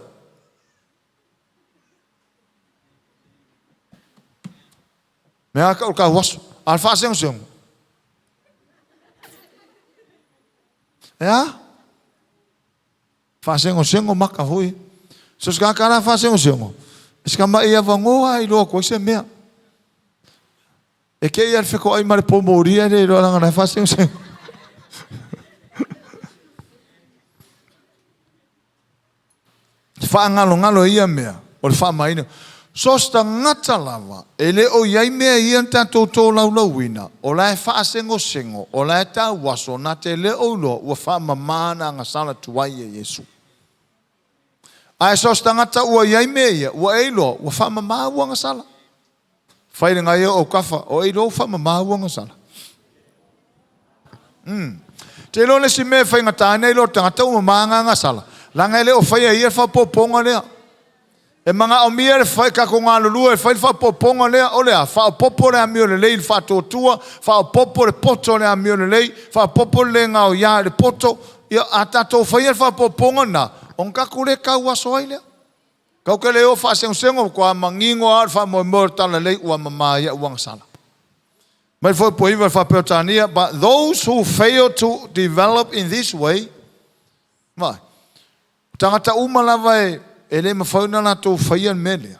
Mea ka o ka waso. Al whaasengo sengo. Ea? Whaasengo sengo maka hui. So ska kara whasengo sengo. Ska mai ia vangoa I loa koe se mea. E ke ia whiko ai mare pomoria ne roa langa na whasengo sengo. Whaangalo ia mea. O le whaamaina. So sta ngata lava. E le o iai mea ia tātou tō laulauina. O lai whaasengo sengo. O lai tā waso na te le o loa. Ua whaamamana nga sala tuai e Yesu. Ai so stangata ua iai mea, ua eilo, ua whamamā ua nga sala. Whaere ngai o kafa, o eilo whamamā ua nga sala. Te lo le si mea whai ngata ane ilo tangata ua maanga nga sala. Langa ele o whai ia whapoponga lea. E mga o mia le whai kako ngā lulua, e whai whapoponga lea, o lea, whaopopo lea mio le lei, whatotua, whaopopo le poto lea mio le lei, whaopopo le ngau ia le poto, ia a tato whai ia whapoponga na, on ka kule ka waso ai lea. Kau ke leo whasengo kua mangingo ar whamoimor tala lei ua mamaya uang sala. Mai foi po iwa whapeotania, but those who fail to develop in this way, mai, tangata umalawa e le mawhauna na tō whaian melea.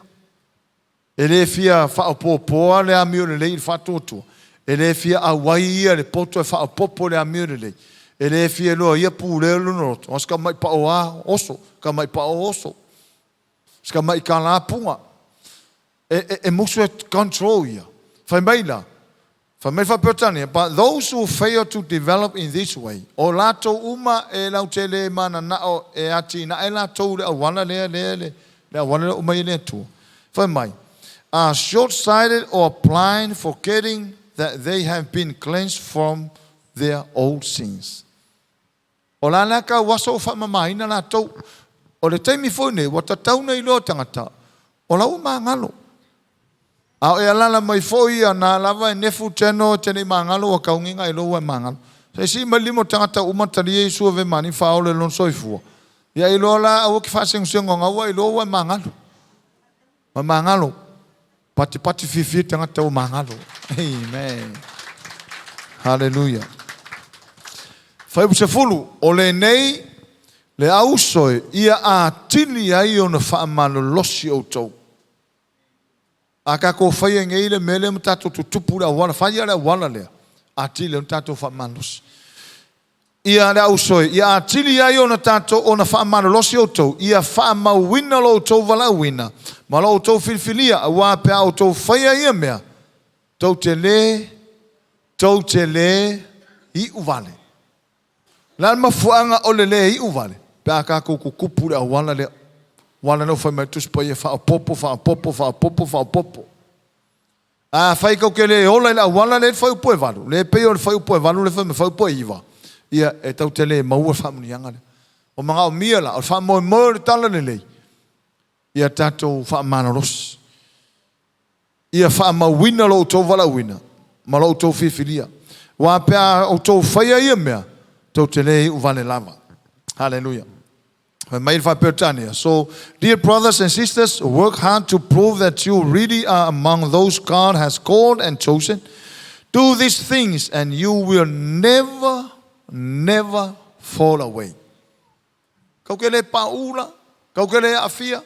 E le fia whaopopoa le amio le lei whatotua. E le fia awai ia le poto e whaopopo le amio le lei. E le fia loa ia pūleo lunoto. Oska mai pa o a oso. Ka mai pa o oso. Ska mai ka la punga. E musu e control ia. Whai mai la. Whai mai whapetania. But those who fail to develop in this way. O lato uma e lau te le mana nao e ati na e lato le awana le. Le awana le umai le tu. Whai mai. Are short-sighted or blind, forgetting that they have been cleansed from their old sins. O la naka waso whamamaina la tau. O le taimi fone, wata tauna I loa tangata. O la uma ngalo. A e alala mai foi na lava e nefu teno tene mangalo o kaunginga I lo e mangalo. Se si malimo tangata umatari e suave mani faole lon soifua. Ia I lo la au ki faseng sengo ngawa I lo e mangalo. Ma mangalo. Pati fifi tangata o mangalo. Amen. Hallelujah. Fai se fulu o le nei le ausoi ia a tili ai o na whaamalo losi o tau. A ka ko whai ngei le mele mtato tutupura wala whai ala wala lea. A tili o tato whaamalo losi. Ia le ausoi ia a tili ai o na tato o na whaamalo losi o tau. Ia whaamau wina lo tau wala wina. Ma lo tau filfilia a wapea o tau whai ia mea. Tau te le I uvale. Lan mafuanga o le I uvale. Pe aka ko kupura wala le wala no foi metus pa ia fa popo. A fai ko ke le ola la wala le foi po valu. Le pe o foi po valu le foi po iva. Ia e tau te le mau fa mnianga. O manga o mia la o fa mo tala le. Ia tato fa manaros. Ia fa ma wina lo to vala wina. Ma lo to fifilia. Wa pe o to fai ia mea. Tau te le uvale lava. Hallelujah. So, dear brothers and sisters, work hard to prove that you really are among those God has called and chosen. Do these things and you will never fall away. Kau ke le paula, kau ke le afia,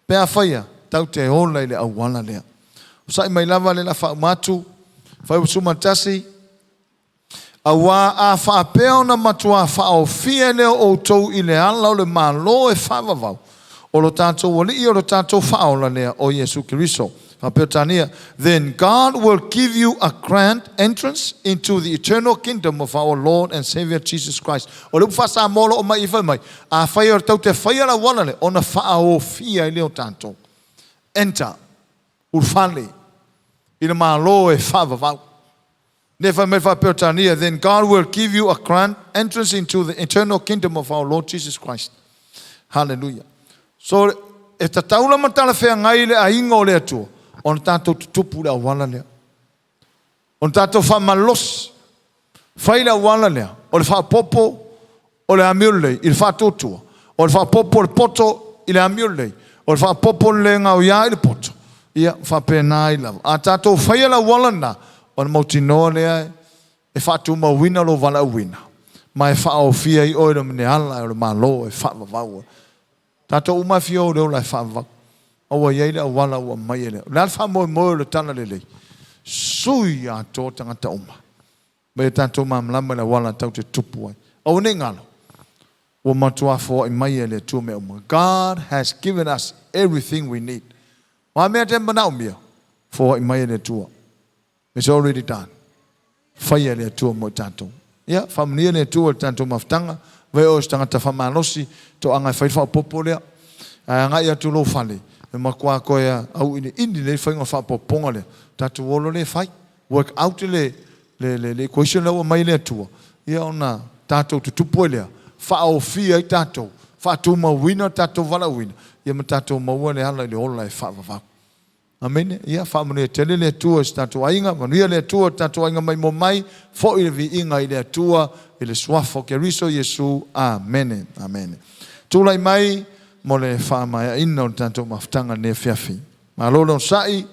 pe afia, tau te hola le awala lea. Usai mai lava le la fa matu, fa usumatasi, awa a whaapeo na matua whaofia leo o tau I le ala o le malo e whaavavau. O lo tātou wali I o lo tātou whaola lea o Yesu Kiriso. Whaapeo tania. Then God will give you a grand entrance into the eternal kingdom of our Lord and Savior Jesus Christ. O le uwhasa molo o mai iwhai mai. A whai o tau te whai ala wana le o na whaofia I leo tātou. Enter. Urfale. I le malo e whaavavau. Then God will give you a grand entrance into the eternal kingdom of our Lord Jesus Christ. Hallelujah. So, e ta taula matala whea ngai le a inga o le atua, on tātou tutupu le awala lea. On tātou whamalos, whai le awala lea, o le whapopo, o le amiulei, I le whatotua, o le whapopo le poto, I le amiulei, o le whapopo le ngau ia I le poto. Ia, whapena I lava. A tātou whai le awala na, o na mautinoa lea e whatu mawina lo wala wina. Ma e whaofia I oira mene ala e malo e whaavavau. Tato umawhia o leo lai whaavavau. Awa yeile a wala ua mai ele. Lal whamoe le tana lelei. Sui a tō tangata uma. Me tato mamlama le wala tau te tupu ai. Au ne ngalo. Ua matua fo I mai ele tu me uma. God has given us everything we need. Wa mea te mana umia. Fo I mai ele tua. It's already done. Whai ele atua mo tātou. Ia, whamnia le atua tātou maftanga. Vai o stangata whamanosi. To angai whai whapopo lea. Ngai atu lo whale. E makua koea au ini le whai ngā whapoponga lea. Tātou olo le whai. Work out le question lewa mai le atua. Ia ona tātou tutupu lea. Whaofia I tātou. Whaatuma wina tātou wala wina. Ia ma tātou maua le hala le ola e whaavavau. Amen. Ia whamune tele le tua tātou ainga, manuia le tua tātou ainga mai mo mai, fo I le vi inga I le tua, I le swafo ke riso Yesu. Amen. Amen. Tūlai mai, mo le whamai ina o tātou maftanga ne whiawhi. Ma lolo sai,